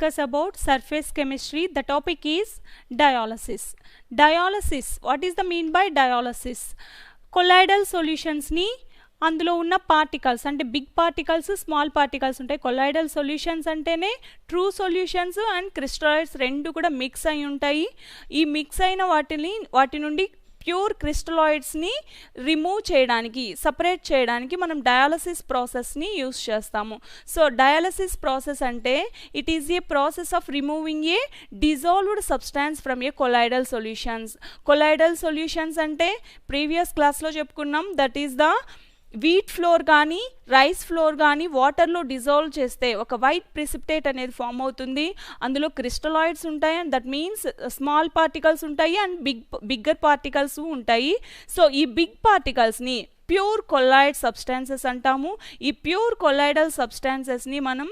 discuss about surface chemistry. The topic is dialysis. Dialysis. What is the mean by dialysis? Colloidal solutions ni అందులో ఉన్న particles అంటే big particles small particles ఉంటాయి. Colloidal solutions అంటేనే true solutions and క్రిస్టలాయిడ్స్ రెండు కూడా mix అయి ఉంటాయి. ఈ మిక్స్ అయిన వాటి నుండి ప్యూర్ క్రిస్టలాయిడ్స్ని రిమూవ్ చేయడానికి సపరేట్ చేయడానికి మనం డయాలసిస్ ప్రాసెస్ని యూస్ చేస్తాము. సో డయాలసిస్ ప్రాసెస్ అంటే it is a process of removing A dissolved substance from A colloidal solutions. Colloidal solutions అంటే ప్రీవియస్ క్లాస్లో చెప్పుకున్నాం, that is the wheat flour కానీ రైస్ ఫ్లోర్ కానీ వాటర్లో డిజాల్వ్ చేస్తే ఒక వైట్ ప్రిసిపిటేట్ అనేది ఫామ్ అవుతుంది. అందులో క్రిస్టలాయిడ్స్ ఉంటాయి and that means small particles ఉంటాయి అండ్ బిగ్గర్ పార్టికల్స్ ఉంటాయి. సో ఈ బిగ్ పార్టికల్స్ని ప్యూర్ కొలాయిడ్ సబ్స్టాన్సెస్ అంటాము. ఈ ప్యూర్ కొలాయిడల్ సబ్స్టాన్సెస్ని మనం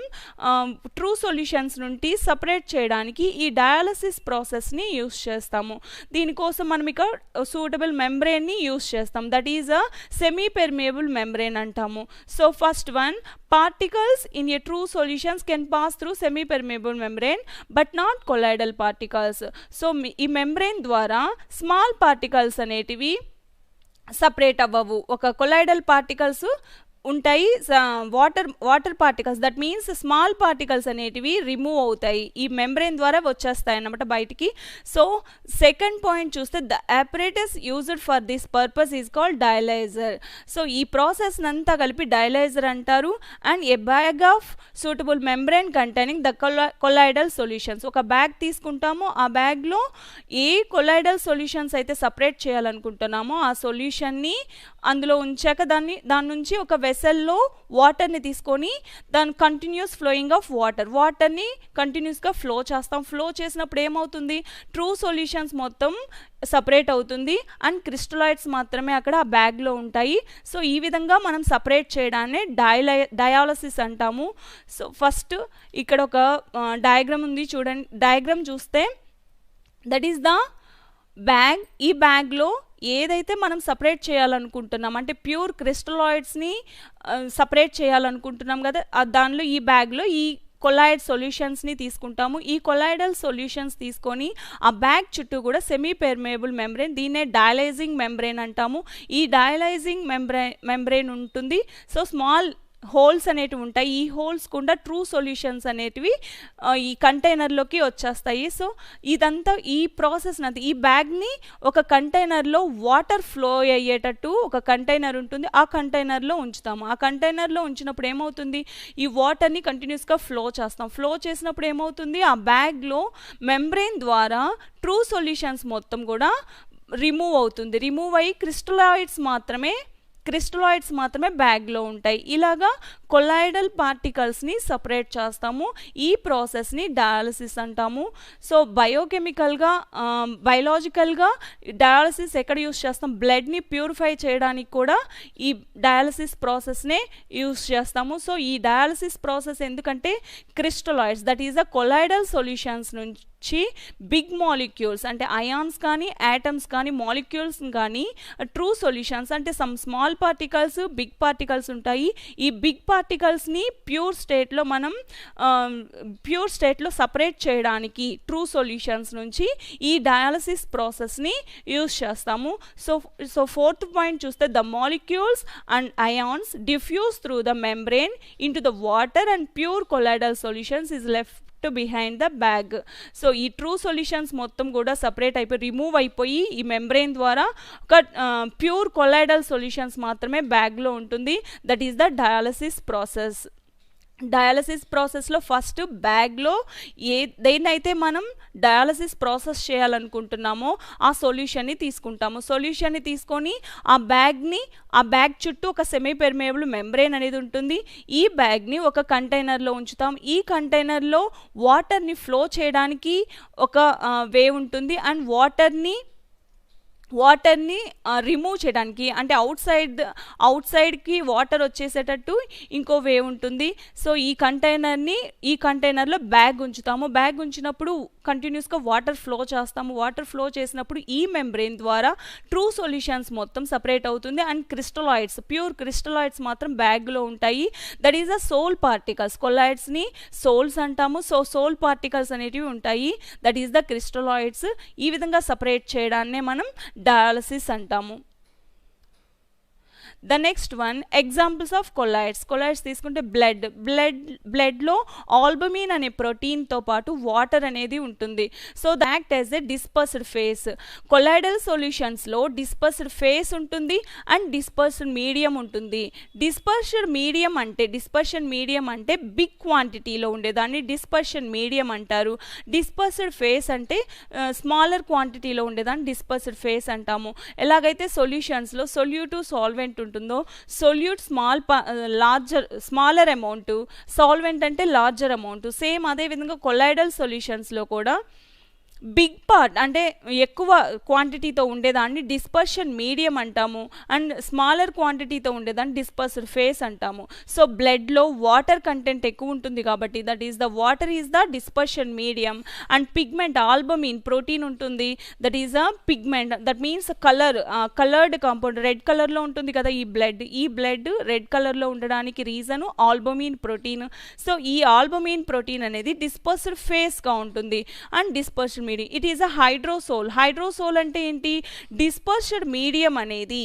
ట్రూ సొల్యూషన్స్ నుండి సపరేట్ చేయడానికి ఈ డయాలసిస్ ప్రాసెస్ని యూస్ చేస్తాము. దీనికోసం మనం ఇక సూటబుల్ మెంబ్రెయిన్ని యూస్ చేస్తాం, that is a semi permeable membrane అంటాము. So first one, particles in a true solutions can pass through semi-permeable membrane but not colloidal particles. So ఈ membrane ద్వారా స్మాల్ పార్టికల్స్ అనేటివి సపరేట్ అవ్వవు. ఒక కొలాయిడల్ పార్టికల్స్ ఉంటాయి, water particles that means small particles అనేటివి remove అవుతాయి, ఈ membrane ద్వారా వచ్చేస్తాయి అన్నమాట బయటికి. సో సెకండ్ పాయింట్ చూస్తే the అపరేటస్ used for this purpose is called dialyser. So ఈ ప్రాసెస్ అంతా కలిపి డయలైజర్ అంటారు. And A bag of suitable membrane containing the colloidal solutions. ఒక బ్యాగ్ తీసుకుంటాము, ఆ బ్యాగ్లో ఏ కొలాయిడల్ సొల్యూషన్స్ అయితే సపరేట్ చేయాలనుకుంటున్నామో ఆ సొల్యూషన్ని అందులో ఉంచాక దాని నుంచి ఒక వెసల్లో వాటర్ని తీసుకొని దాని కంటిన్యూస్ ఫ్లోయింగ్ ఆఫ్ వాటర్ని కంటిన్యూస్గా ఫ్లో చేస్తాం. ఫ్లో చేసినప్పుడు ఏమవుతుంది, ట్రూ సొల్యూషన్స్ మొత్తం సపరేట్ అవుతుంది అండ్ క్రిస్టలాయిడ్స్ మాత్రమే అక్కడ ఆ బ్యాగ్లో ఉంటాయి. సో ఈ విధంగా మనం సపరేట్ చేయడాన్ని డయాలసిస్ అంటాము. సో ఫస్ట్ ఇక్కడ ఒక డయాగ్రామ్ ఉంది చూడండి. డయాగ్రామ్ చూస్తే దట్ ఈస్ ద బ్యాగ్. ఈ బ్యాగ్లో ఏదైతే మనం సపరేట్ చేయాలనుకుంటున్నాం అంటే ప్యూర్ క్రిస్టలాయిడ్స్ని సపరేట్ చేయాలనుకుంటున్నాం కదా, దానిలో ఈ బ్యాగ్లో ఈ కొలాయిడ్ సొల్యూషన్స్ని తీసుకుంటాము. ఈ కొలాయిడల్ సొల్యూషన్స్ తీసుకొని ఆ బ్యాగ్ చుట్టూ కూడా సెమీ పెర్మియబుల్ మెంబ్రెయిన్, దీన్నే డయలైజింగ్ మెంబ్రెయిన్ అంటాము. ఈ డయలైజింగ్ మెంబ్రెయిన్ ఉంటుంది. సో స్మాల్ హోల్స్ అనేటివి ఉంటాయి, ఈ హోల్స్ కూడా ట్రూ సొల్యూషన్స్ అనేటివి ఈ కంటైనర్లోకి వచ్చేస్తాయి. సో ఇదంతా ఈ ప్రాసెస్ అంతా ఈ బ్యాగ్ని ఒక కంటైనర్లో వాటర్ ఫ్లో అయ్యేటట్టు ఒక కంటైనర్ ఉంటుంది, ఆ కంటైనర్లో ఉంచుతాము. ఆ కంటైనర్లో ఉంచినప్పుడు ఏమవుతుంది, ఈ వాటర్ని కంటిన్యూస్గా ఫ్లో చేస్తాం. ఫ్లో చేసినప్పుడు ఏమవుతుంది, ఆ బ్యాగ్లో మెంబ్రెయిన్ ద్వారా ట్రూ సొల్యూషన్స్ మొత్తం కూడా రిమూవ్ అవుతుంది. రిమూవ్ అయ్యి క్రిస్టలాయిడ్స్ మాత్రమే బ్యాగ్లో ఉంటాయి. ఇలాగా కొలాయిడల్ పార్టికల్స్ని సపరేట్ చేస్తాము. ఈ ప్రాసెస్ని డయాలసిస్ అంటాము. సో బయోలాజికల్గా డయాలసిస్ ఎక్కడ యూస్ చేస్తాం, బ్లడ్ని ప్యూరిఫై చేయడానికి కూడా ఈ డయాలసిస్ ప్రాసెస్నే యూస్ చేస్తాము. సో ఈ డయాలసిస్ ప్రాసెస్ ఎందుకంటే crystalloids that is a colloidal solutions నుంచి బిగ్ మాలిక్యూల్స్ అంటే అయాన్స్ కానీ యాటమ్స్ కానీ మాలిక్యూల్స్ కానీ ట్రూ సొల్యూషన్స్ అంటే some small particles big particles ఉంటాయి. ఈ బిగ్ పార్టికల్స్ని ప్యూర్ స్టేట్లో సపరేట్ చేయడానికి ట్రూ సొల్యూషన్స్ నుంచి ఈ డయాలసిస్ ప్రాసెస్ని యూస్ చేస్తాము. సో ఫోర్త్ పాయింట్ చూస్తే the molecules and ions diffuse through the membrane into the water and pure colloidal solutions is left behind the bag. So ఈ true solutions మొత్తం కూడా separate అయిపోయి remove అయిపోయి ఈ మెంబ్రెయిన్ ద్వారా ఒక ప్యూర్ కొలాయిడల్ సొల్యూషన్స్ మాత్రమే బ్యాగ్లో ఉంటుంది. That is the dialysis process. Dialysis ప్రాసెస్లో ఫస్ట్ బ్యాగ్లో దేన్నైతే మనం డయాలసిస్ ప్రాసెస్ చేయాలనుకుంటున్నామో ఆ సొల్యూషన్ని తీసుకుంటాము. సొల్యూషన్ని తీసుకొని ఆ బ్యాగ్ చుట్టూ ఒక సెమీ పెర్మియబుల్ మెంబ్రెయిన్ అనేది ఉంటుంది. ఈ బ్యాగ్ని ఒక కంటైనర్లో ఉంచుతాం. ఈ కంటైనర్లో వాటర్ని ఫ్లో చేయడానికి ఒక వే ఉంటుంది అండ్ వాటర్ని రిమూవ్ చేయడానికి అంటే అవుట్ సైడ్కి వాటర్ వచ్చేసేటట్టు ఇంకో వే ఉంటుంది. సో ఈ కంటైనర్లో బ్యాగ్ ఉంచుతాము. బ్యాగ్ ఉంచినప్పుడు కంటిన్యూస్గా వాటర్ ఫ్లో చేస్తాము. వాటర్ ఫ్లో చేసినప్పుడు ఈ మెంబ్రెయిన్ ద్వారా ట్రూ సొల్యూషన్స్ మొత్తం సపరేట్ అవుతుంది అండ్ క్రిస్టలాయిడ్స్, ప్యూర్ క్రిస్టలాయిడ్స్ మాత్రం బ్యాగ్లో ఉంటాయి. That is the sol particles. కొలాయిడ్స్ని సోల్స్ అంటాము. సో సోల్ పార్టికల్స్ అనేటివి ఉంటాయి. That is the crystalloids. ఈ విధంగా సపరేట్ చేయడాన్నే మనం డయాలసిస్ అంటాము. The next one examples of colloids. Colloids తీసుకుంటే బ్లడ్లో ఆల్బమిన్ అనే ప్రోటీన్తో పాటు వాటర్ అనేది ఉంటుంది. So the act as a dispersed phase. కొలాయిడల్ సొల్యూషన్స్లో డిస్పర్స్డ్ ఫేస్ ఉంటుంది అండ్ డిస్పర్స్డ్ మీడియం ఉంటుంది. డిస్పర్షన్ మీడియం అంటే బిగ్ క్వాంటిటీలో ఉండేదాన్ని డిస్పర్షన్ మీడియం అంటారు. డిస్పర్స్డ్ ఫేస్ అంటే స్మాలర్ క్వాంటిటీలో ఉండేదాన్ని డిస్పర్స్డ్ ఫేస్ అంటాము. ఎలాగైతే సొల్యూషన్స్లో సొల్యూటివ్ సాల్వెంట్ ఉంటుందో సొల్యూట్ స్మాలర్ అమౌంట్, సాల్వెంట్ అంటే లార్జర్ అమౌంట్. సేమ్ అదే విధంగా కొలాయిడల్ సొల్యూషన్స్లో కూడా బిగ్ పార్ట్ అంటే ఎక్కువ క్వాంటిటీతో ఉండేదాన్ని డిస్పర్షన్ మీడియం అంటాము అండ్ స్మాలర్ క్వాంటిటీతో ఉండేదాన్ని డిస్పర్స్డ్ ఫేస్ అంటాము. సో బ్లడ్లో వాటర్ కంటెంట్ ఎక్కువ ఉంటుంది కాబట్టి that is the water is the dispersion medium. And pigment albumin protein ఉంటుంది. That is a pigment. That means coloured compound red కలర్లో ఉంటుంది కదా ఈ బ్లడ్ రెడ్ కలర్లో ఉండడానికి రీజను ఆల్బమిన్ ప్రోటీన్. సో ఈ ఆల్బమిన్ ప్రోటీన్ అనేది డిస్పర్స్డ్ ఫేస్గా ఉంటుంది and dispersed it is a hydrosol అంటే ఏంటి? డిస్పర్స్డ్ మీడియం అనేది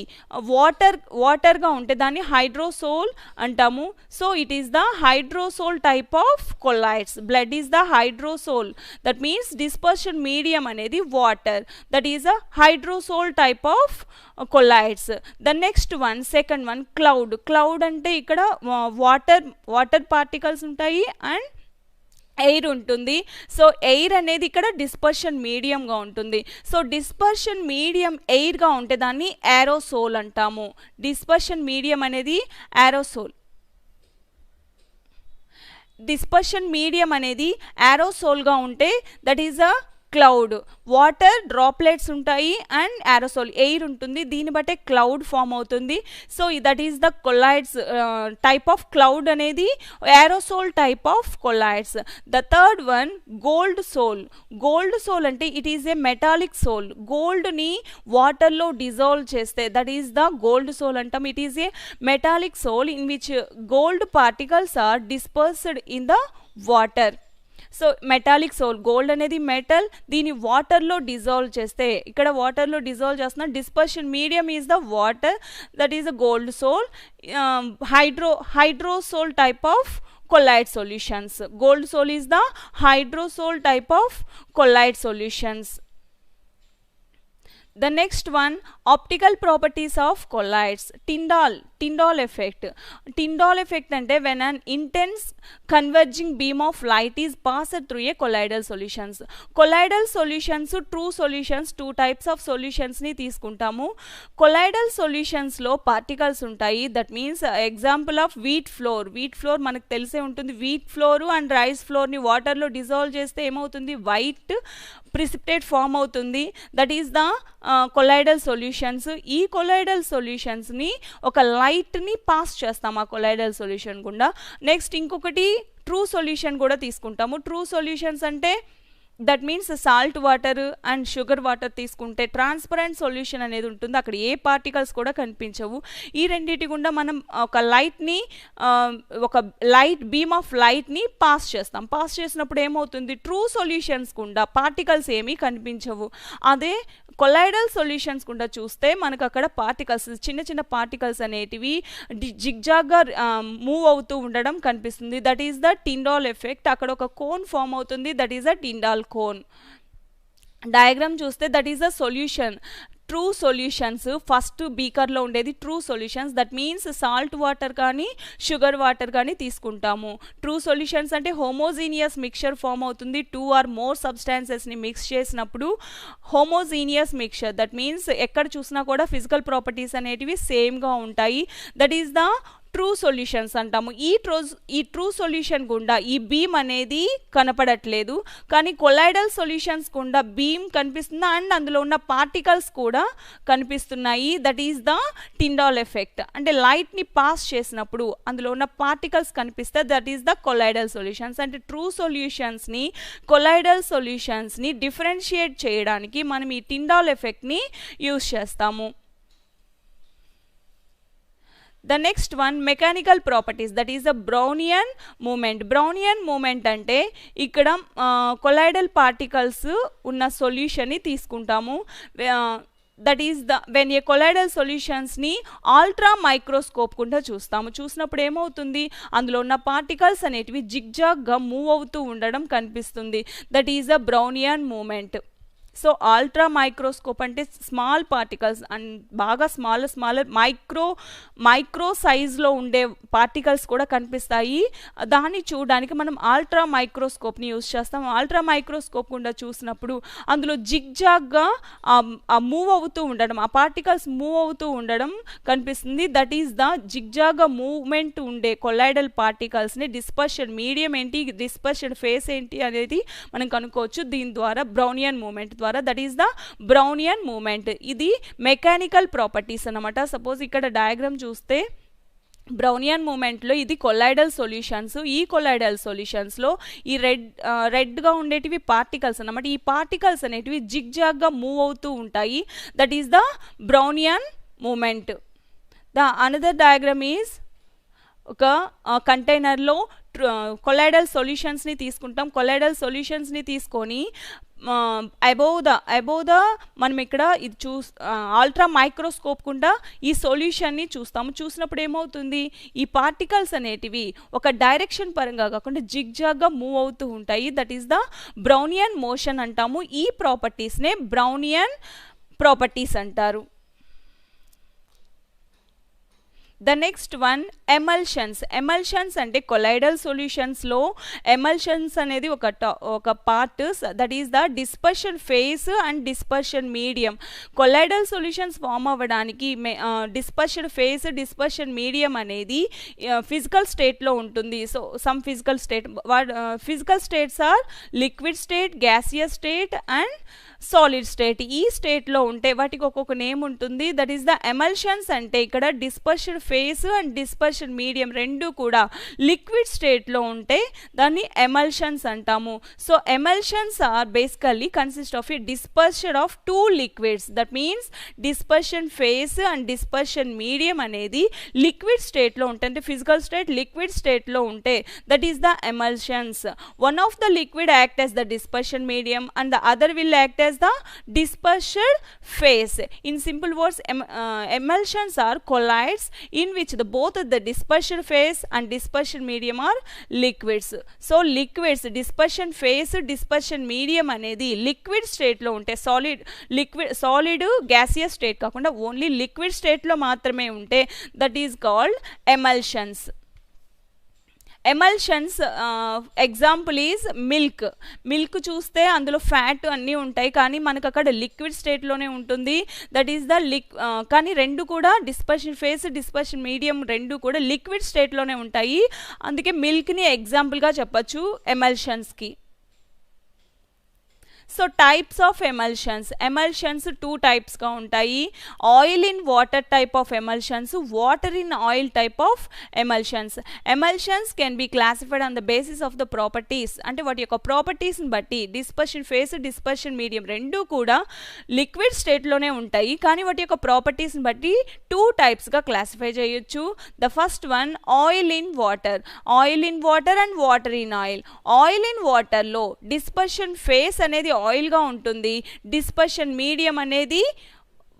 వాటర్గా ఉంటే దాన్ని హైడ్రోసోల్ అంటాము. So it is the hydrosol type of colloids. Blood is the hydrosol. That means dispersed medium అనేది water. That is a hydrosol type of colloids. The next one second one cloud అంటే ఇక్కడ water particles ఉంటాయి and air ఉంటుంది. So air అనేది ఇక్కడ dispersion మీడియంగా ఉంటుంది. So dispersion medium ఎయిర్గా ఉంటే దాన్ని ఏరోసోల్ అంటాము. డిస్పర్షన్ మీడియం అనేది ఏరోసోల్. డిస్పర్షన్ మీడియం అనేది ఏరోసోల్గా ఉంటే that is a cloud. Water droplets ఉంటాయి అండ్ ఏరోసోల్ ఎయిర్ ఉంటుంది. దీన్ని బట్టే క్లౌడ్ ఫామ్ అవుతుంది. So that is the colloids type of cloud అనేది aerosol type of colloids. The third one gold sol అంటే it is a metallic sol. గోల్డ్ని వాటర్లో dissolve చేస్తే that is the gold sol అంటాం. It is a metallic sol in which gold particles are dispersed in the water. So metallic sol gold అనేది metal, దీన్ని వాటర్లో dissolve చేస్తే ఇక్కడ వాటర్లో డిజాల్వ్ చేస్తున్న dispersion medium is the water. That is a gold sol. Hydrosol type of colloid solutions. Gold sol is the hydrosol type of colloid solutions. The next one, optical properties of colloids. Tyndall effect. Tyndall effect ante when an intense converging beam of light is passed through a colloidal solutions. Colloidal solutions, true solutions, two types of solutions ni తీసుకుంటాము. Colloidal solutions లో particles ఉంటాయి. That means example of wheat flour. Wheat flour మనకు తెలిసే ఉంటుంది. wheat flour and rice flour ని water లో dissolve చేస్తే ఏమవుతుంది? వైట్ ప్రిసిపిటేట్ ఫామ్ అవుతుంది. That is the colloidal solutions. ఈ కొలాయిడల్ సొల్యూషన్స్ని ఒక లైట్ని పాస్ చేస్తాం ఆ కొలాయిడల్ సొల్యూషన్ గుండా. నెక్స్ట్ ఇంకొకటి ట్రూ సొల్యూషన్ కూడా తీసుకుంటాము. ట్రూ సొల్యూషన్స్ అంటే that means salt water and sugar water తీసుకుంటే ట్రాన్స్పరెంట్ సొల్యూషన్ అనేది ఉంటుంది. అక్కడ ఏ పార్టికల్స్ కూడా కనిపించవు. ఈ రెండింటి గుండా మనం ఒక లైట్ బీమ్ ఆఫ్ లైట్ని పాస్ చేస్తాం. పాస్ చేసినప్పుడు ఏమవుతుంది? ట్రూ సొల్యూషన్స్ గుండా పార్టికల్స్ ఏమీ కనిపించవు. అదే కొలాయిడల్ సొల్యూషన్స్ గుండా చూస్తే మనకు అక్కడ పార్టికల్స్, చిన్న చిన్న పార్టికల్స్ అనేటివి జిగ్జాగ్గా మూవ్ అవుతూ ఉండడం కనిపిస్తుంది. That is the Tyndall effect. అక్కడ ఒక కోన్ ఫామ్ అవుతుంది. That is the Tyndall cone. Diagram చూస్తే that is the solution. True solutions first బీకర్లో ఉండేది true solutions. That means salt water కానీ షుగర్ వాటర్ కానీ తీసుకుంటాము. ట్రూ సొల్యూషన్స్ అంటే హోమోజీనియస్ మిక్చర్ ఫామ్ అవుతుంది. 2 or more సబ్స్టాన్సెస్ని మిక్స్ చేసినప్పుడు హోమోజీనియస్ మిక్చర్. దట్ మీన్స్ ఎక్కడ చూసినా కూడా ఫిజికల్ ప్రాపర్టీస్ అనేటివి సేమ్గా ఉంటాయి. That is the true solutions అంటాము. ఈ ట్రూ సొల్యూషన్ గుండా ఈ బీమ్ అనేది కనపడట్లేదు, కానీ కొలైడల్ సొల్యూషన్స్ గుండా బీమ్ కనిపిస్తుంది అండ్ అందులో ఉన్న పార్టికల్స్ కూడా కనిపిస్తున్నాయి. That is the Tyndall effect. అంటే లైట్ని పాస్ చేసినప్పుడు అందులో ఉన్న పార్టికల్స్ కనిపిస్తే that is the colloidal solutions. అంటే ట్రూ సొల్యూషన్స్ని కొలైడల్ సొల్యూషన్స్ని డిఫరెన్షియేట్ చేయడానికి మనం ఈ టిండాల్ ఎఫెక్ట్ని యూజ్ చేస్తాము. The next one, mechanical properties, that is the Brownian movement. Brownian movement అంటే ఇక్కడ కొలైడల్ పార్టికల్స్ ఉన్న సొల్యూషన్ని తీసుకుంటాము. That is when a colloidal సొల్యూషన్స్ని అల్ట్రా మైక్రోస్కోప్ కుండా చూసినప్పుడు ఏమవుతుంది, అందులో ఉన్న పార్టికల్స్ అనేటివి జిగ్జాగ్గా మూవ్ అవుతూ ఉండడం కనిపిస్తుంది. That is the Brownian movement. So ultra microscope అంటే స్మాల్ పార్టికల్స్ అండ్ బాగా స్మాల్ మైక్రో సైజ్లో ఉండే పార్టికల్స్ కూడా కనిపిస్తాయి. దాన్ని చూడడానికి మనం అల్ట్రా మైక్రోస్కోప్ని యూజ్ చేస్తాం. అల్ట్రా మైక్రోస్కోప్ గుండా చూసినప్పుడు అందులో జిగ్జాగ్గా మూవ్ అవుతూ ఉండడం, ఆ పార్టికల్స్ మూవ్ అవుతూ ఉండడం కనిపిస్తుంది. దట్ ఈస్ ద జిగ్జాగ్గా మూవ్మెంట్ ఉండే కొలైడల్ పార్టికల్స్ని డిస్పర్షన్ మీడియం ఏంటి, డిస్పర్షన్ ఫేస్ ఏంటి అనేది మనం కనుక్కోవచ్చు దీని ద్వారా, బ్రౌనియన్ మూమెంట్ ద్వారా. That is the Brownian moment. ఇది మెకానికల్ ప్రాపర్టీస్ అన్నమాట. సపోజ్ ఇక్కడ డయాగ్రామ్ చూస్తే బ్రౌనియన్ మూమెంట్లో ఇది కొలైడల్ సొల్యూషన్స్. ఈ కొలైడల్ సొల్యూషన్స్లో ఈ రెడ్గా ఉండేటివి పార్టికల్స్ అన్నమాట. ఈ పార్టికల్స్ అనేటివి జిగ్జాగ్గా మూవ్ అవుతూ ఉంటాయి. That is the Brownian moment. The another diagram is ఒక కంటైనర్లో కొలైడల్ సొల్యూషన్స్ని తీసుకుంటాం. కొలైడల్ సొల్యూషన్స్ని తీసుకొని అబోవ్ ద మనం ఇక్కడ ఇది అల్ట్రా మైక్రోస్కోప్ కుండా ఈ సొల్యూషన్ని చూసినప్పుడు ఏమవుతుంది, ఈ పార్టికల్స్ అనేటివి ఒక డైరెక్షన్ పరంగా కాకుండా జిగ్జాగ్గా మూవ్ అవుతూ ఉంటాయి. That is the Brownian motion అంటాము. ఈ ప్రాపర్టీస్నే బ్రౌనియన్ ప్రాపర్టీస్ అంటారు. The next one, emulsions. Emulsions అంటే కొలైడల్ సొల్యూషన్స్లో ఎమల్షన్స్ అనేది ఒక part. That is the dispersion phase and dispersion medium. Colloidal solutions form అవ్వడానికి డిస్పర్షన్ ఫేస్, డిస్పర్షన్ మీడియం అనేది ఫిజికల్ స్టేట్లో ఉంటుంది. So some physical states are liquid state, gaseous state and solid state. ఈ స్టేట్లో ఉంటే వాటికి ఒక్కొక్క నేమ్ ఉంటుంది. That is the emulsions. అంటే ఇక్కడ dispersion phase and dispersion medium రెండు కూడా లిక్విడ్ స్టేట్లో ఉంటే దాన్ని ఎమల్షన్స్ అంటాము. So emulsions are basically consist of a dispersion of two liquids. That means dispersion phase and dispersion medium అనేది లిక్విడ్ స్టేట్లో ఉంటే, అంటే ఫిజికల్ స్టేట్ లిక్విడ్ స్టేట్లో ఉంటే that is the emulsions. One of the liquid act as the dispersion medium and the other will act as the dispersed phase. In simple words, emulsions are colloids in which both the dispersion phase and dispersion medium are liquids. So liquids, dispersion phase, dispersion medium అనేది liquid స్టేట్లో ఉంటే, solid gaseous state కాకుండా only liquid స్టేట్లో మాత్రమే ఉంటే that is called emulsions. Emulsions example is milk చూస్తే అందులో fat అన్నీ ఉంటాయి, కానీ మనకు అక్కడ లిక్విడ్ స్టేట్లోనే ఉంటుంది. దట్ ఈస్ ద కానీ రెండు కూడా డిస్పర్షన్ ఫేస్, డిస్పర్షన్ మీడియం రెండు కూడా లిక్విడ్ స్టేట్లోనే ఉంటాయి. అందుకే మిల్క్ని ఎగ్జాంపుల్గా చెప్పచ్చు ఎమల్షన్స్కి. So types of emulsions two టైప్స్గా ఉంటాయి. Oil in water type of emulsions, water in oil type of emulsions can be classified on the basis of the properties. అంటే వాటి యొక్క ప్రాపర్టీస్ని బట్టి డిస్పర్షన్ ఫేస్, డిస్పర్షన్ మీడియం రెండూ కూడా లిక్విడ్ స్టేట్లోనే ఉంటాయి, కానీ వాటి యొక్క ప్రాపర్టీస్ని బట్టి టూ టైప్స్గా క్లాసిఫై చేయొచ్చు. The first one, oil in water and water in oil. Oil in వాటర్లో డిస్పర్షన్ ఫేస్ అనేది ఆయిల్గా ఉంటుంది, డిస్పర్షన్ మీడియం అనేది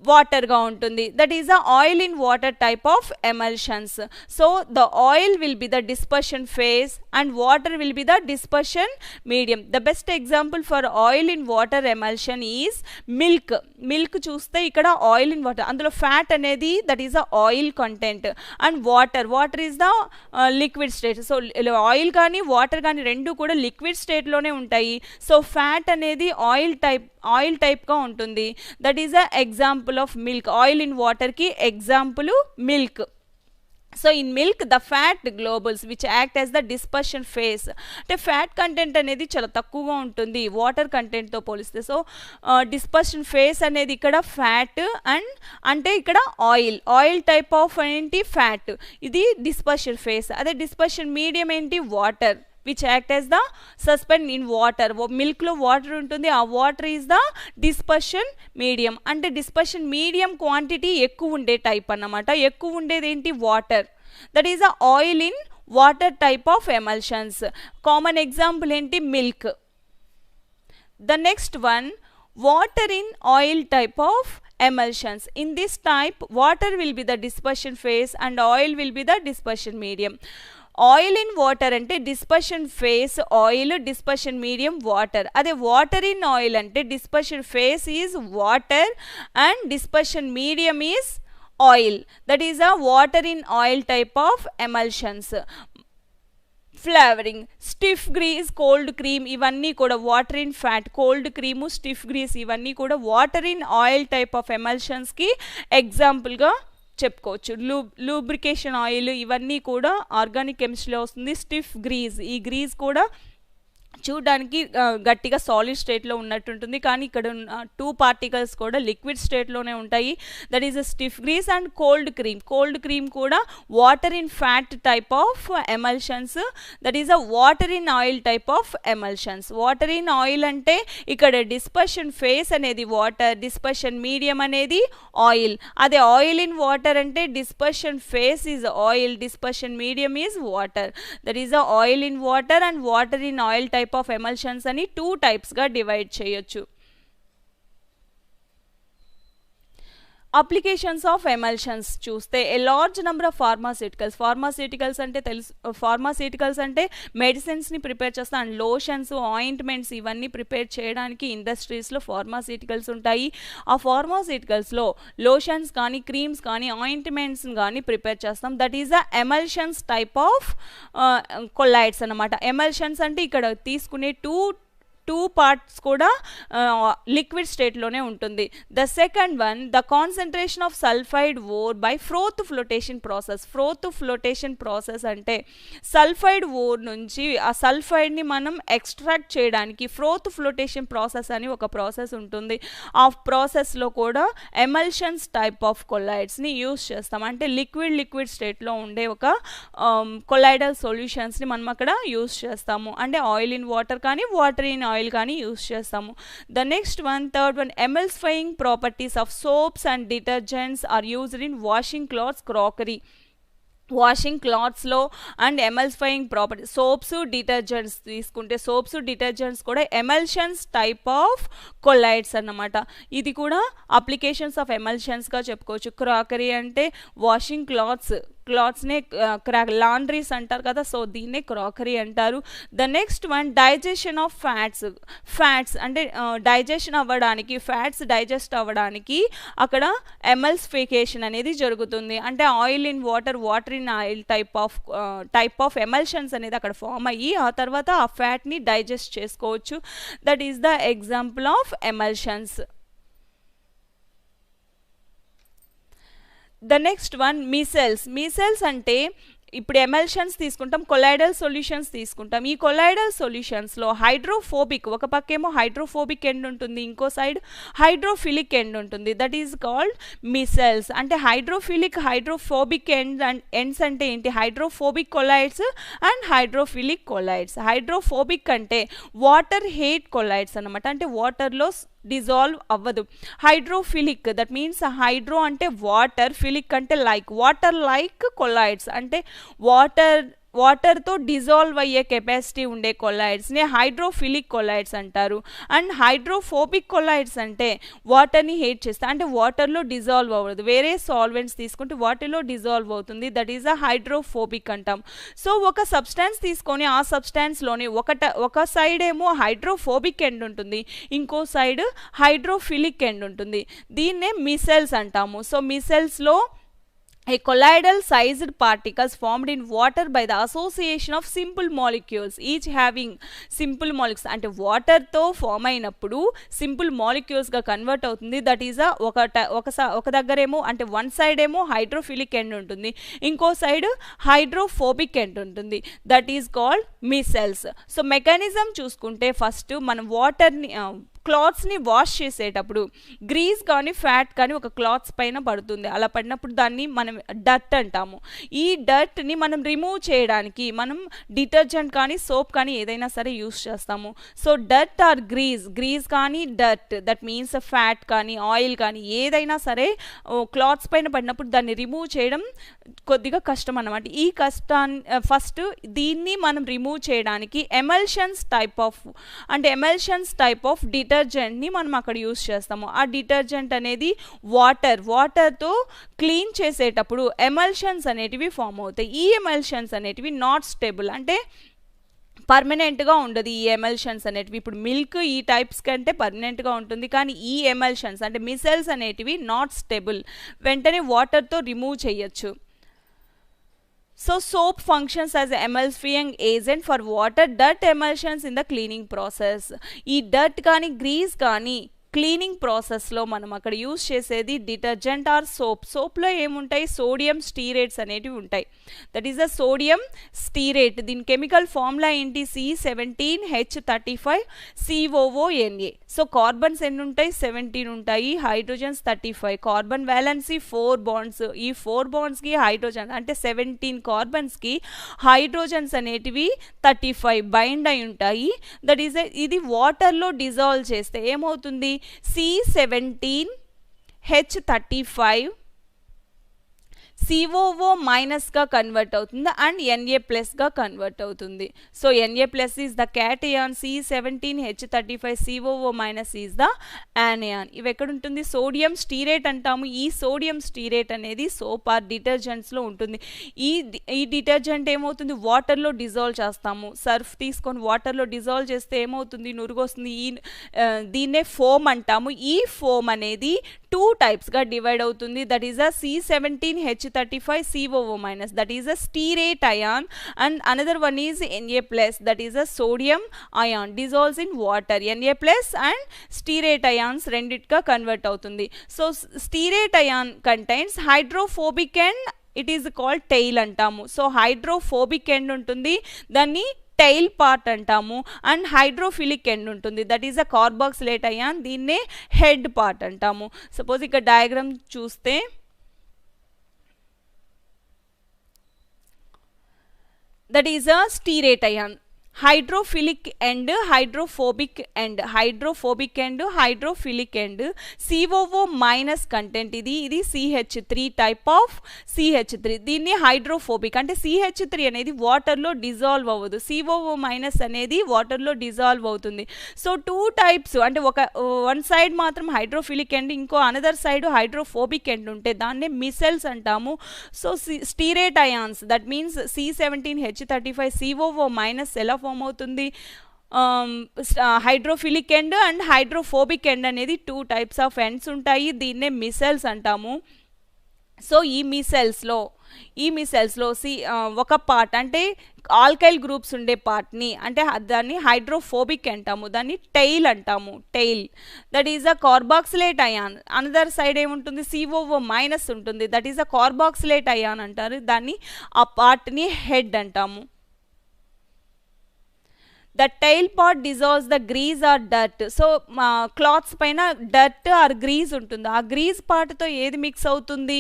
వాటర్గా ఉంటుంది. That is the oil in water type of emulsions. So the oil will be the dispersion phase and water will be the dispersion medium. The best example for oil in water emulsion is milk చూస్తే ఇక్కడ oil in water, అందులో fat అనేది that is the oil content and water is the liquid state. So oil కానీ water కానీ రెండు కూడా liquid స్టేట్లోనే ఉంటాయి. సో ఫ్యాట్ అనేది ఆయిల్ టైప్గా ఉంటుంది. That is the example of milk. Oil in వాటర్కి example milk. So in milk the fat globules which act as the dispersion phase, అంటే ఫ్యాట్ కంటెంట్ అనేది చాలా తక్కువగా ఉంటుంది వాటర్ కంటెంట్తో పోలిస్తే. సో డిస్పర్షన్ ఫేస్ అనేది ఇక్కడ ఫ్యాట్ అండ్ అంటే ఇక్కడ ఆయిల్ టైప్ ఆఫ్ ఏంటి ఫ్యాట్, ఇది డిస్పర్షన్ ఫేస్. అదే డిస్పర్షన్ మీడియం ఏంటి water which act as the suspend in water. Milk లో వాటర్ ఉంటుంది, ఆ water is the dispersion medium. అంటే డిస్పర్షన్ మీడియం క్వాంటిటీ ఎక్కువ ఉండే టైప్ అన్నమాట. ఎక్కువ ఉండేది ఏంటి water, that is the oil in water type of emulsions. Common example ఏంటి milk. The next one water in oil type of emulsions. In this type water will be the dispersion phase and oil will be the dispersion medium. Oil in water అంటే dispersion phase oil, dispersion medium water. అదే water in oil అంటే dispersion phase is water and dispersion medium is oil. That is a water in oil type of emulsions. Flavouring, stiff grease, cold cream, ఇవన్నీ కూడా water in fat, cold cream, stiff grease ఇవన్నీ కూడా water in oil type of ఎమల్షన్స్కి ఎగ్జాంపుల్గా చెప్పుకోవచ్చు. Lubrication oil ఇవన్నీ కూడా organic కెమిస్ట్రీలో వస్తుంది. స్టిఫ్ గ్రీజ్, ఈ గ్రీజ్ కూడా చూడడానికి గట్టిగా సాలిడ్ స్టేట్లో ఉన్నట్టుంటుంది, కానీ ఇక్కడ 2 పార్టికల్స్ కూడా లిక్విడ్ స్టేట్లోనే ఉంటాయి. That is a stiff grease. And cold cream కూడా water in fat type of emulsions, that is a water in oil type of emulsions. Water in oil అంటే ఇక్కడ డిస్పర్షన్ ఫేస్ అనేది వాటర్, డిస్పర్షన్ మీడియం అనేది oil. అదే oil in water అంటే dispersion phase is oil, dispersion medium is water. That is a oil in water and water in oil type of emulsions అని 2 టైప్స్గా divide చేయొచ్చు. Applications of emulsions చూస్తే a large number of pharmaceuticals అంటే తెలుసు, pharmaceuticals అంటే మెడిసిన్స్ని prepare చేస్తాం and lotions, ointments ఇవన్నీ prepare చేయడానికి ఇండస్ట్రీస్లో pharmaceuticals ఉంటాయి. ఆ ఫార్మాస్యూటికల్స్లో లోషన్స్ కానీ క్రీమ్స్ కానీ ఆయింట్మెంట్స్ కానీ ప్రిపేర్ చేస్తాం. That is the emulsions type of colloids అన్నమాట. ఎమల్షన్స్ అంటే ఇక్కడ తీసుకునే టూ పార్ట్స్ కూడా లిక్విడ్ స్టేట్లోనే ఉంటుంది. The second one the concentration of sulphide or by froth flotation process అంటే సల్ఫైడ్ ఓర్ నుంచి ఆ సల్ఫైడ్ని మనం ఎక్స్ట్రాక్ట్ చేయడానికి ఫ్రోత్ ఫ్లోటేషన్ ప్రాసెస్ అని ఒక ప్రాసెస్ ఉంటుంది. ఆ ప్రాసెస్లో కూడా ఎమల్షన్స్ టైప్ ఆఫ్ కొలైడ్స్ని యూస్ చేస్తాం. అంటే లిక్విడ్ స్టేట్లో ఉండే ఒక కొలైడల్ సొల్యూషన్స్ని మనం అక్కడ యూస్ చేస్తాము. అంటే ఆయిల్ ఇన్ వాటర్ కానీ వాటర్ ఇన్ ఆయిల్ కానీ యూస్ చేస్తాము. The next one third one emulsifying properties of soaps and detergents are used in washing clothes, crockery. Washing క్లాత్స్లో and emulsifying property soaps detergents తీసుకుంటే soaps detergents కూడా emulsions type of colloids అన్నమాట. ఇది కూడా applications of ఎమల్షన్స్గా చెప్పుకోవచ్చు. Crockery అంటే washing క్లాత్స్నే laundries అంటారు కదా, సో దీన్నే క్రాకరీ అంటారు. The next one digestion of fats అంటే డైజెషన్ అవ్వడానికి, ఫ్యాట్స్ డైజెస్ట్ అవ్వడానికి అక్కడ ఎమల్సిఫికేషన్ అనేది జరుగుతుంది. అంటే oil in water in oil type of emulsions అనేది అక్కడ ఫామ్ అయ్యి ఆ తర్వాత ఆ ఫ్యాట్ని డైజెస్ట్ చేసుకోవచ్చు. That is the example of emulsions. The next one micelles అంటే ఇప్పుడు ఎమల్షన్స్ తీసుకుంటాం, కొలైడల్ సొల్యూషన్స్ తీసుకుంటాం. ఈ కొలైడల్ సొల్యూషన్స్లో హైడ్రోఫోబిక్, ఒక పక్కేమో హైడ్రోఫోబిక్ ఎండ్ ఉంటుంది, ఇంకో సైడ్ హైడ్రోఫిలిక్ ఎండ్ ఉంటుంది. That is called micelles. అంటే హైడ్రోఫోబిక్ ఎండ్స్ అంటే ఏంటి, hydrophobic colloids and hydrophilic colloids. Hydrophobic అంటే వాటర్ హేట్ కొలైడ్స్ అనమాట, అంటే వాటర్లో డిజాల్వ్ అవ్వదు. హైడ్రోఫిలిక్ దట్ మీన్స్ హైడ్రో అంటే వాటర్, ఫిలిక్ అంటే లైక్, వాటర్ లైక్ కొలైడ్స్ అంటే వాటర్తో డిజాల్వ్ అయ్యే కెపాసిటీ ఉండే కొలైడ్స్ని హైడ్రోఫిలిక్ కొలైడ్స్ అంటారు. అండ్ హైడ్రోఫోబిక్ కొలైడ్స్ అంటే వాటర్ని హేట్ చేస్తాయి, అంటే వాటర్లో డిజాల్వ్ అవ్వదు, వేరే సాల్వెంట్స్ తీసుకుంటే వాటర్లో డిజాల్వ్ అవుతుంది. దట్ ఈస్ అ హైడ్రోఫోబిక్ అంటాం. సో ఒక సబ్స్టాన్స్ తీసుకొని ఆ సబ్స్టాన్స్లోని ఒక సైడ్ ఏమో హైడ్రోఫోబిక్ ఎండ్ ఉంటుంది, ఇంకో సైడ్ హైడ్రోఫిలిక్ ఎండ్ ఉంటుంది. దీన్నే మిసెల్స్ అంటాము. సో మిసెల్స్లో A colloidal sized particles formed in water by the association of simple molecules each having simple molecules అంటే వాటర్తో ఫామ్ అయినప్పుడు సింపుల్ మాలిక్యూల్స్గా కన్వర్ట్ అవుతుంది. దట్ ఈజ్ ఒక దగ్గరేమో అంటే వన్ సైడ్ ఏమో హైడ్రోఫిలిక్ ఎండ్ ఉంటుంది, ఇంకో సైడ్ హైడ్రోఫోబిక్ ఎండ్ ఉంటుంది. That is called micelles. So mechanism చూసుకుంటే ఫస్ట్ మనం వాటర్ని క్లాత్స్ని వాష్ చేసేటప్పుడు గ్రీస్ కానీ ఫ్యాట్ కానీ ఒక క్లాత్స్ పైన పడుతుంది. అలా పడినప్పుడు దాన్ని మనం డర్ట్ అంటాము. ఈ డర్ట్ని మనం రిమూవ్ చేయడానికి మనం డిటర్జెంట్ కానీ సోప్ కానీ ఏదైనా సరే యూస్ చేస్తాము. సో డర్ట్ ఆర్ గ్రీస్ కానీ డర్ట్ దట్ మీన్స్ ఫ్యాట్ కానీ ఆయిల్ కానీ ఏదైనా సరే క్లాత్స్ పైన పడినప్పుడు దాన్ని రిమూవ్ చేయడం కొద్దిగా కష్టం అన్నమాట. ఈ కష్టాన్ని ఫస్ట్ దీన్ని మనం రిమూవ్ చేయడానికి ఎమల్షన్స్ టైప్ ఆఫ్ డిటర్జెంట్ని మనం అక్కడ యూస్ చేస్తాము. ఆ డిటర్జెంట్ అనేది వాటర్తో క్లీన్ చేసేటప్పుడు ఎమల్షన్స్ అనేటివి ఫామ్ అవుతాయి. ఈ ఎమల్షన్స్ అనేటివి నాట్ స్టేబుల్ అంటే పర్మనెంట్గా ఉండదు. ఈ ఎమల్షన్స్ అనేటివి ఇప్పుడు మిల్క్ ఈ టైప్స్ కంటే పర్మనెంట్గా ఉంటుంది, కానీ ఈ ఎమల్షన్స్ అంటే మిసెల్స్ అనేటివి నాట్ స్టేబుల్, వెంటనే వాటర్తో రిమూవ్ చేయొచ్చు. So soap functions as an emulsifying agent for water dirt emulsions in the cleaning process. ఈ dirt కానీ grease కానీ క్లీనింగ్ ప్రాసెస్లో మనం అక్కడ యూస్ చేసేది డిటర్జెంట్ ఆర్ సోప్లో ఏముంటాయి, సోడియం స్టీరేట్స్ అనేటివి ఉంటాయి. That is the sodium stearate. దీని కెమికల్ ఫార్ములా ఏంటి, C17H35COONA. సో కార్బన్స్ ఎన్ని ఉంటాయి, 17 ఉంటాయి, హైడ్రోజన్స్ 35, కార్బన్ వ్యాలెన్సీ 4 బాండ్స్. ఈ 4 బాండ్స్కి హైడ్రోజన్ అంటే 17 కార్బన్స్కి హైడ్రోజన్స్ అనేటివి 35 బైండ్ అయి ఉంటాయి. దట్ ఈస్ ఇది వాటర్లో డిజాల్వ్ చేస్తే ఏమవుతుంది, C17H35 COO మైనస్గా కన్వర్ట్ అవుతుంది అండ్ Na ప్లస్గా కన్వర్ట్ అవుతుంది. So Na plus is the cation, C17H35 COO minus is the యానయాన్. ఇవి ఎక్కడ ఉంటుంది, సోడియం స్టీరేట్ అంటాము. ఈ సోడియం స్టీరేట్ అనేది సోప్ ఆర్ డిటర్జెంట్స్లో ఉంటుంది. ఈ డిటర్జెంట్ ఏమవుతుంది, వాటర్లో డిజాల్వ్ చేస్తాము. సర్ఫ్ తీసుకొని వాటర్లో డిజాల్వ్ చేస్తే ఏమవుతుంది, నురుగు వస్తుంది. దీన్నే ఫోమ్ అంటాము. ఈ ఫోమ్ అనేది 2 టైప్స్గా డివైడ్ అవుతుంది. That is a C17H35 COO minus, that is a stearate ion, and another one is Na plus, that is a sodium ion dissolves in water. Na plus and stearate ions రెండిటిగా convert అవుతుంది. So stearate ion contains hydrophobic end, it is called tail అంటాము. So hydrophobic end ఉంటుంది, దాన్ని tail part అంటాము. And hydrophilic end ఉంటుంది, that is a carboxylate ion, దీన్నే head part అంటాము. Suppose ఇక్కడ డయాగ్రామ్ చూస్తే that is a stearate ion, hydrophilic end, hydrophobic end, hydrophilic end, COO minus content. ఇది CH3 type of CH3. దీన్ని hydrophobic అంటే CH3 అనేది వాటర్లో డిజాల్వ్ అవ్వదు, COO మైనస్ అనేది వాటర్లో డిజాల్వ్ అవుతుంది. సో 2 టైప్స్ అంటే వన్ సైడ్ మాత్రం హైడ్రోఫిలిక్ ఎండ్, ఇంకో అనదర్ సైడ్ హైడ్రోఫోబిక్ ఎండ్ ఉంటే దాన్నే మిసెల్స్ అంటాము. So stearate ions that means C17H35 COO minus ఎలా ఫామ్ అవుతుంది, hydrophilic end and hydrophobic end అనేది 2 టైప్స్ ఆఫ్ ఎండ్స్ ఉంటాయి, దీన్నే మిసెల్స్ అంటాము. సో ఈ మిసెల్స్లో ఒక పార్ట్ అంటే ఆల్కైల్ గ్రూప్స్ ఉండే పార్ట్ని అంటే దాన్ని హైడ్రోఫోబిక్ అంటాము, దాన్ని టైల్ అంటాము. Tail that is a carboxylate ion. Another side ఏముంటుంది, COO మైనస్ ఉంటుంది, that is a carboxylate ion అంటారు, దాన్ని ఆ పార్ట్ని హెడ్ అంటాము. The tail part dissolves the grease or dirt. So clothes పైన డర్ట్ ఆర్ గ్రీజ్ ఉంటుంది, ఆ గ్రీజ్ పార్ట్తో ఏది మిక్స్ అవుతుంది,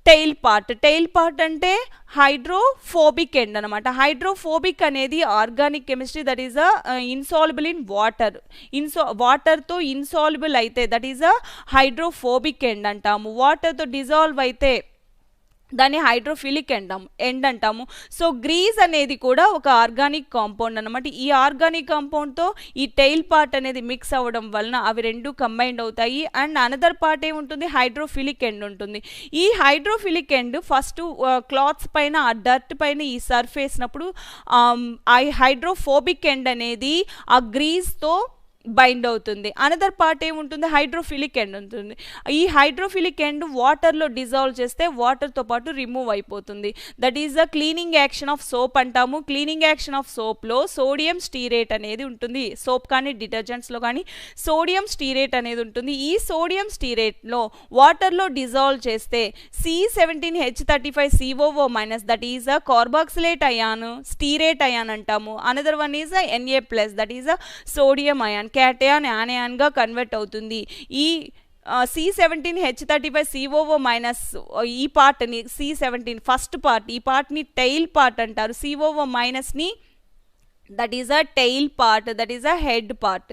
టైల్ పార్ట్ అంటే హైడ్రోఫోబిక్ ఎండ్ అనమాట. హైడ్రోఫోబిక్ అనేది organic chemistry, that is a insoluble in వాటర్తో ఇన్సాల్యుబుల్ అయితే that is a hydrophobic end అంటాము. వాటర్తో డిజాల్వ్ అయితే దాన్ని హైడ్రోఫిలిక్ ఎండ్ అంటాము. సో గ్రీజ్ అనేది కూడా ఒక ఆర్గానిక్ కాంపౌండ్ అనమాట. ఈ ఆర్గానిక్ కాంపౌండ్తో ఈ టైల్ పార్ట్ అనేది మిక్స్ అవ్వడం వలన అవి రెండు కంబైండ్ అవుతాయి. అండ్ అనదర్ పార్ట్ ఏముంటుంది, హైడ్రోఫిలిక్ ఎండ్ ఉంటుంది. ఈ హైడ్రోఫిలిక్ ఎండ్ ఫస్ట్ క్లాత్స్ పైన ఆ డర్ట్ పైన ఈ సర్ఫ్ వేసినప్పుడు ఆ హైడ్రోఫోబిక్ ఎండ్ అనేది ఆ గ్రీజ్తో బైండ్ అవుతుంది. అనదర్ పార్ట్ ఏముంటుంది, హైడ్రోఫిలిక్ ఎండ్ ఉంటుంది. ఈ హైడ్రోఫిలిక్ ఎండ్ వాటర్లో డిజాల్వ్ చేస్తే వాటర్తో పాటు రిమూవ్ అయిపోతుంది. That is the cleaning action of soap అంటాము. క్లీనింగ్ యాక్షన్ ఆఫ్ సోప్లో సోడియం స్టీరేట్ అనేది ఉంటుంది. సోప్ కానీ డిటర్జెంట్స్లో కానీ సోడియం స్టీరేట్ అనేది ఉంటుంది. ఈ సోడియం స్టీరేట్లో వాటర్లో డిజాల్వ్ చేస్తే C17H35COO- that is a carboxylate ion, stearate ion అంటాము. Another one is Na+, that is a sodium ion, cation యానయాన్గా కన్వర్ట్ అవుతుంది. ఈ C17H35COO- ఈ పార్ట్ని C17 ఫస్ట్ పార్ట్, ఈ పార్ట్ని టెయిల్ పార్ట్ అంటారు. COO- that is a tail part, that is a head part.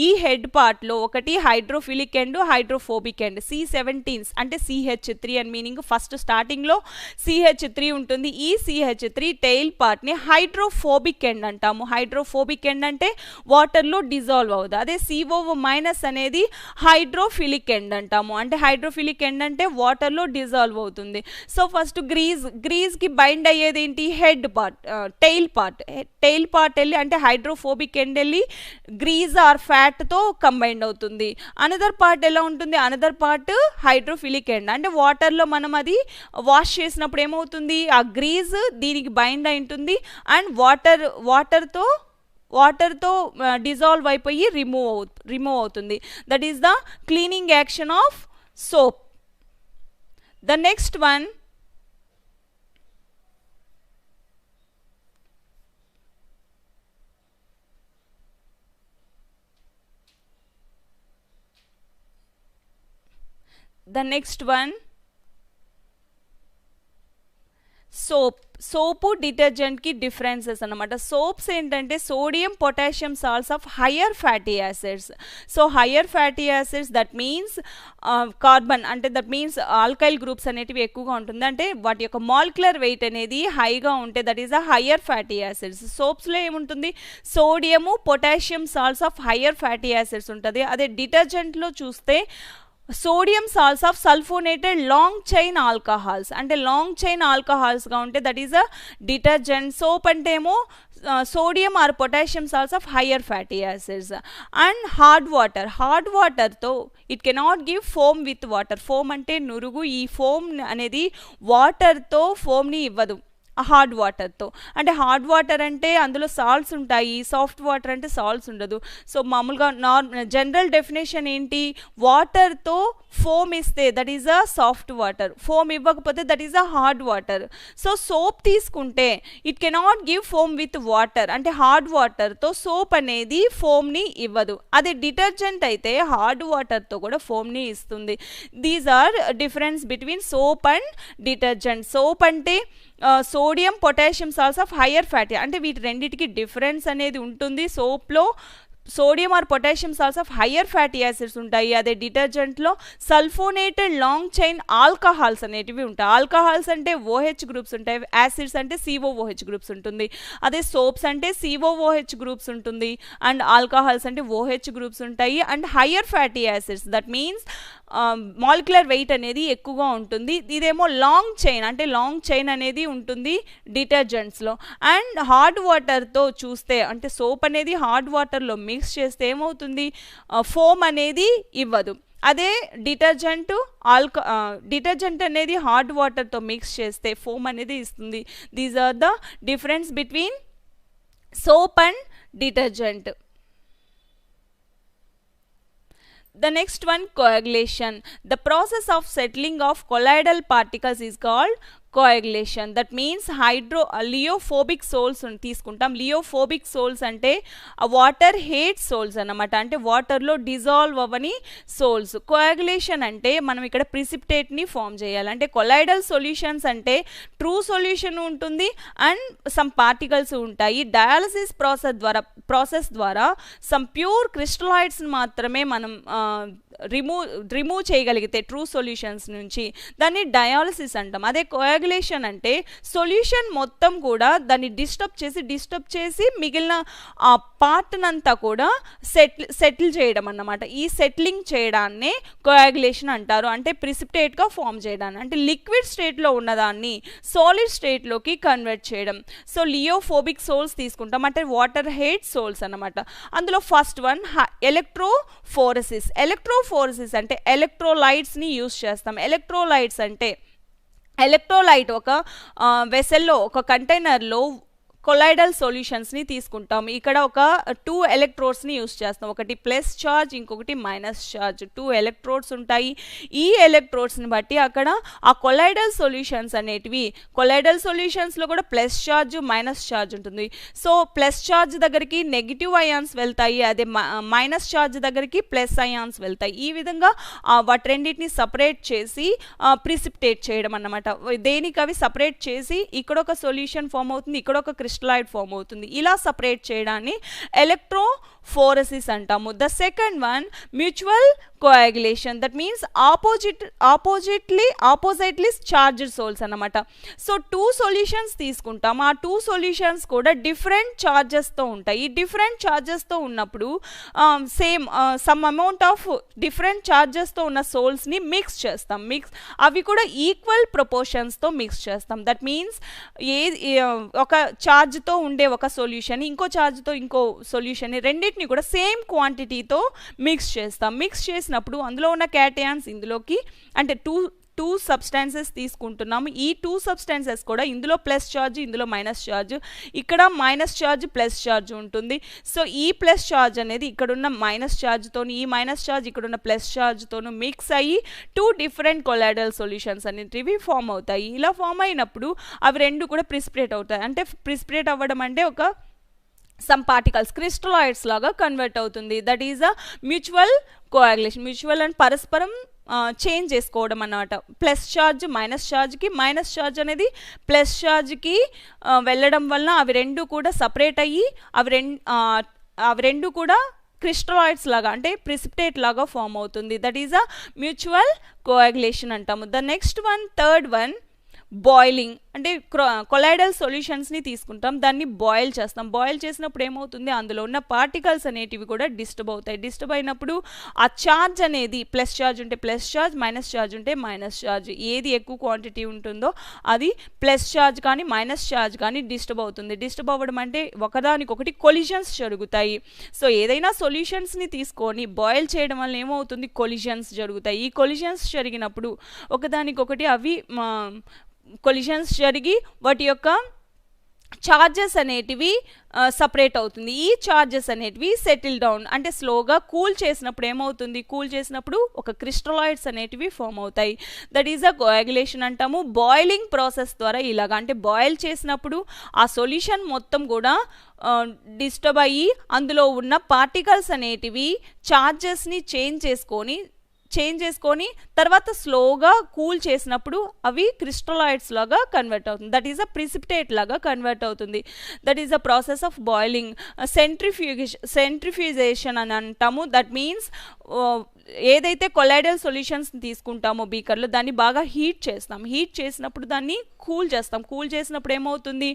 ఈ హెడ్ పార్ట్లో ఒకటి hydrophilic end, hydrophobic end. C17 అంటే CH3 అని మీనింగ్. ఫస్ట్ స్టార్టింగ్లో CH3 ఉంటుంది. ఈ CH3 టెయిల్ పార్ట్ని హైడ్రోఫోబిక్ ఎండ్ అంటాము. హైడ్రోఫోబిక్ ఎండ్ అంటే వాటర్లో డిజాల్వ్ అవుతుంది. అదే COO- అనేది హైడ్రోఫిలిక్ ఎండ్ అంటాము. అంటే హైడ్రోఫిలిక్ ఎండ్ అంటే వాటర్లో డిజాల్వ్ అవుతుంది. సో ఫస్ట్ గ్రీజ్కి బైండ్ అయ్యేది ఏంటి, head part, tail part. Tail part వెళ్ళి అంటే హైడ్రోఫోబిక్ ఎండ్ వెళ్ళి గ్రీజ్ ఆర్ ఫ్యాట్తో కంబైండ్ అవుతుంది. అనదర్ పార్ట్ ఎలా ఉంటుంది, అనదర్ పార్ట్ హైడ్రోఫిలిక్ ఎండ్ అంటే వాటర్లో మనం అది వాష్ చేసినప్పుడు ఏమవుతుంది, ఆ గ్రీజ్ దీనికి బైండ్ అయి ఉంటుంది అండ్ వాటర్తో డిజాల్వ్ అయిపోయి రిమూవ్ అవుతుంది. That is the cleaning action of soap. The next one, soap డిటర్జెంట్కి డిఫరెన్సెస్ అన్నమాట. సోప్స్ ఏంటంటే sodium potassium salts of higher fatty acids. So higher fatty acids that means carbon అంటే that means alkyl groups అనేటివి ఎక్కువగా ఉంటుంది. అంటే వాటి యొక్క మాలిక్యులర్ వెయిట్ అనేది హైగా ఉంటే that is a higher fatty acids. సోప్స్లో ఏముంటుంది, sodium potassium salts of higher fatty acids ఉంటుంది. అదే డిటర్జెంట్లో చూస్తే sodium salts of sulphonated long chain alcohols అంటే లాంగ్ చైన్ ఆల్కహాల్స్గా ఉంటే that is a detergent. Soap అంటే ఏమో sodium or potassium salts of higher fatty acids. And hard వాటర్తో it cannot give foam with water. Foam అంటే నురుగు. ఈ foam అనేది వాటర్తో ఫోమ్ని ఇవ్వదు హార్డ్ వాటర్తో. అంటే హార్డ్ వాటర్ అంటే అందులో సాల్ట్స్ ఉంటాయి, సాఫ్ట్ వాటర్ అంటే సాల్ట్స్ ఉండదు. సో మామూలుగా జనరల్ డెఫినేషన్ ఏంటి, వాటర్తో ఫోమ్ ఇస్తే that is a soft water, foam ఇవ్వకపోతే that is a hard water. So soap తీసుకుంటే it cannot give foam with water అంటే హార్డ్ వాటర్తో సోప్ అనేది ఫోమ్ని ఇవ్వదు. అదే డిటర్జెంట్ అయితే హార్డ్ వాటర్తో కూడా ఫోమ్ని ఇస్తుంది. These are difference between soap and detergent. Soap అంటే sodium potassium salts of higher fatty అంటే వీటి రెండింటికి డిఫరెన్స్ అనేది ఉంటుంది. సోప్లో sodium or potassium salts of higher fatty acids ఉంటాయి. అదే డిటర్జెంట్లో సల్ఫోనేటెడ్ లాంగ్ చైన్ ఆల్కహాల్స్ అనేటివి ఉంటాయి. ఆల్కహాల్స్ అంటే OH గ్రూప్స్ ఉంటాయి, యాసిడ్స్ అంటే COOH గ్రూప్స్ ఉంటుంది. అదే సోప్స్ అంటే COOH గ్రూప్స్ ఉంటుంది అండ్ ఆల్కహాల్స్ అంటే OH గ్రూప్స్ ఉంటాయి. And higher fatty acids that means molecular weight అనేది ఎక్కువగా ఉంటుంది. ఇదేమో లాంగ్ చైన్ అంటే లాంగ్ చైన్ అనేది ఉంటుంది డిటర్జెంట్స్లో. అండ్ హార్డ్ వాటర్తో చూస్తే అంటే సోప్ అనేది హార్డ్ వాటర్లో మిక్స్ చేస్తే ఏమవుతుంది, ఫోమ్ అనేది ఇవ్వదు. అదే డిటర్జెంట్ అనేది హార్డ్ వాటర్తో మిక్స్ చేస్తే ఫోమ్ అనేది ఇస్తుంది. These are the difference between soap and detergent. The next one, coagulation. The process of settling of colloidal particles is called coagulation. That means lyophobic souls తీసుకుంటాం. Lyophobic souls అంటే water hate souls అన్నమాట. అంటే వాటర్లో dissolve అవ్వని souls. Coagulation అంటే మనం ఇక్కడ ప్రిసిపిటేట్ని form చేయాలి. అంటే కొలాయిడల్ సొల్యూషన్స్ అంటే ట్రూ సొల్యూషన్ ఉంటుంది అండ్ సమ్ పార్టికల్స్ ఉంటాయి. డయాలసిస్ ప్రాసెస్ ద్వారా సమ్ ప్యూర్ క్రిస్టలాయిడ్స్ని మాత్రమే మనం రిమూవ్ చేయగలిగితే ట్రూ సొల్యూషన్స్ నుంచి దాన్ని డయాలసిస్ అంటాం. అదే కోయాగులేషన్ కోయాగులేషన్ అంటే సొల్యూషన్ మొత్తం కూడా దాన్ని డిస్టర్బ్ చేసి మిగిలిన ఆ పార్ట్నంతా కూడా సెటిల్ చేయడం అన్నమాట. ఈ సెటిలింగ్ చేయడాన్నే కోయాగులేషన్ అంటారు. అంటే ప్రిసిపిటేట్గా ఫామ్ చేయడాన్ని, అంటే లిక్విడ్ స్టేట్లో ఉన్నదాన్ని సాలిడ్ స్టేట్లోకి కన్వర్ట్ చేయడం. సో లియోఫోబిక్ సోల్స్ తీసుకుంటాం, అంటే వాటర్ హెడ్ సోల్స్ అన్నమాట. అందులో ఫస్ట్ వన్ ఎలక్ట్రోఫోరసిస్. ఎలక్ట్రోఫోరసిస్ అంటే ఎలక్ట్రోలైట్స్ని యూస్ చేస్తాం. ఎలక్ట్రోలైట్స్ అంటే ఎలక్ట్రోలైట్ ఒక వెసల్లో, ఒక కంటైనర్లో కొలైడల్ సొల్యూషన్స్ని తీసుకుంటాం. ఇక్కడ ఒక 2 ఎలక్ట్రోడ్స్ని యూస్ చేస్తాం, ఒకటి ప్లస్ ఛార్జ్, ఇంకొకటి మైనస్ ఛార్జ్. 2 ఎలక్ట్రోడ్స్ ఉంటాయి. ఈ ఎలక్ట్రోడ్స్ని బట్టి అక్కడ ఆ కొలైడల్ సొల్యూషన్స్ అనేటివి, కొలైడల్ సొల్యూషన్స్లో కూడా ప్లస్ ఛార్జ్ మైనస్ ఛార్జ్ ఉంటుంది. సో ప్లస్ ఛార్జ్ దగ్గరికి నెగిటివ్ అయాన్స్ వెళ్తాయి, అదే మైనస్ ఛార్జ్ దగ్గరికి ప్లస్ అయాన్స్ వెళ్తాయి. ఈ విధంగా వాటి రెండింటిని సపరేట్ చేసి ప్రిసిపిటేట్ చేయడం అన్నమాట. దేనికి అవి సపరేట్ చేసి ఇక్కడ ఒక సొల్యూషన్ ఫామ్ అవుతుంది, ఇక్కడ ఒక క్రిస్టలాయిడ్ ఫామ్ అవుతుంది. ఇలా సపరేట్ చేయడాన్ని ఎలక్ట్రోఫోరసిస్ అంటాము. The second one mutual coagulation. That means oppositely charged souls అన్నమాట. సో 2 సొల్యూషన్స్ తీసుకుంటాం. ఆ 2 సొల్యూషన్స్ కూడా డిఫరెంట్ ఛార్జెస్తో ఉంటాయి. ఈ డిఫరెంట్ ఛార్జెస్తో ఉన్నప్పుడు సమ్ అమౌంట్ ఆఫ్ డిఫరెంట్ ఛార్జెస్తో ఉన్న సోల్స్ని మిక్స్ చేస్తాం. అవి కూడా ఈక్వల్ ప్రపోర్షన్స్తో మిక్స్ చేస్తాం. దట్ మీన్స్ ఒక ఛార్జ్తో ఉండే ఒక సొల్యూషన్ ఇంకో ఛార్జ్తో ఇంకో సొల్యూషన్ రెండింటిని కూడా సేమ్ క్వాంటిటీతో మిక్స్ చేస్తాం. మిక్స్ చేసినప్పుడు అందులో ఉన్న క్యాటయాన్స్ ఇందులోకి, అంటే టూ సబ్స్టాన్సెస్ తీసుకుంటున్నాము. ఈ 2 సబ్స్టాన్సెస్ కూడా ఇందులో ప్లస్ ఛార్జ్, ఇందులో మైనస్ ఛార్జ్, ఇక్కడ మైనస్ ఛార్జ్ ప్లస్ ఛార్జ్ ఉంటుంది. సో ఈ ప్లస్ ఛార్జ్ అనేది ఇక్కడున్న మైనస్ ఛార్జ్తోను, ఈ మైనస్ ఛార్జ్ ఇక్కడున్న ప్లస్ ఛార్జ్తోను మిక్స్ అయ్యి 2 డిఫరెంట్ కొలైడల్ సొల్యూషన్స్ అనేటివి ఫామ్ అవుతాయి. ఇలా ఫామ్ అయినప్పుడు అవి రెండు కూడా ప్రిసిపిటేట్ అవుతాయి. అంటే ప్రిసిపిటేట్ అవ్వడం అంటే ఒక సమ్ పార్టికల్స్ క్రిస్టలాయిడ్స్ లాగా కన్వర్ట్ అవుతుంది. That is a mutual coagulation. Mutual and పరస్పరం చేంజ్ చేసుకోవడం అన్నమాట. ప్లస్ ఛార్జ్ మైనస్ ఛార్జ్కి, మైనస్ ఛార్జ్ అనేది ప్లస్ ఛార్జ్కి వెళ్ళడం వలన అవి రెండు కూడా సపరేట్ అయ్యి అవి రెండు కూడా క్రిస్టలాయిడ్స్ లాగా, అంటే ప్రిసిపిటేట్ లాగా ఫామ్ అవుతుంది. That is a mutual coagulation అంటాము. The next one, third one, boiling. అంటే కొలైడల్ సొల్యూషన్స్ని తీసుకుంటాం, దాన్ని బాయిల్ చేస్తాం. బాయిల్ చేసినప్పుడు ఏమవుతుంది, అందులో ఉన్న పార్టికల్స్ అనేటివి కూడా డిస్టర్బ్ అవుతాయి. డిస్టర్బ్ అయినప్పుడు ఆ ఛార్జ్ అనేది ప్లస్ ఛార్జ్ ఉంటే ప్లస్ ఛార్జ్, మైనస్ ఛార్జ్ ఉంటే మైనస్ ఛార్జ్, ఏది ఎక్కువ క్వాంటిటీ ఉంటుందో అది ప్లస్ ఛార్జ్ కానీ మైనస్ ఛార్జ్ కానీ డిస్టర్బ్ అవుతుంది. డిస్టర్బ్ అవ్వడం అంటే ఒకదానికొకటి కొలిజన్స్ జరుగుతాయి. సో ఏదైనా సొల్యూషన్స్ని తీసుకొని బాయిల్ చేయడం వల్ల ఏమవుతుంది, కొలిజన్స్ జరుగుతాయి. ఈ కొలిజన్స్ జరిగినప్పుడు ఒకదానికొకటి అవి కొలిజన్స్ జరిగి వాటి యొక్క చార్జెస్ అనేటివి సపరేట్ అవుతుంది. ఈ చార్జెస్ అనేటివి సెటిల్ డౌన్, అంటే స్లోగా కూల్ చేసినప్పుడు ఏమవుతుంది, కూల్ చేసినప్పుడు ఒక క్రిస్టలాయిడ్స్ అనేటివి ఫామ్ అవుతాయి. దట్ ఈజ్ అ కోయాగులేషన్ అంటాము. బాయిలింగ్ ప్రాసెస్ ద్వారా ఇలాగా, అంటే బాయిల్ చేసినప్పుడు ఆ సొల్యూషన్ మొత్తం కూడా డిస్టర్బ్ అయ్యి అందులో ఉన్న పార్టికల్స్ అనేటివి ఛార్జెస్ని చేంజ్ చేసుకొని తర్వాత స్లోగా కూల్ చేసినప్పుడు అవి క్రిస్టలాయిడ్స్ లాగా కన్వర్ట్ అవుతుంది. దట్ ఈస్ అ ప్రిసిపిటేట్ లాగా కన్వర్ట్ అవుతుంది. That is a process of boiling. సెంట్రిఫ్యూజేషన్ అని అంటాము. దట్ మీన్స్ ఏదైతే కొలైడల్ సొల్యూషన్స్ తీసుకుంటామో బీకర్లో దాన్ని బాగా హీట్ చేస్తాం. హీట్ చేసినప్పుడు దాన్ని కూల్ చేస్తాం. కూల్ చేసినప్పుడు ఏమవుతుంది,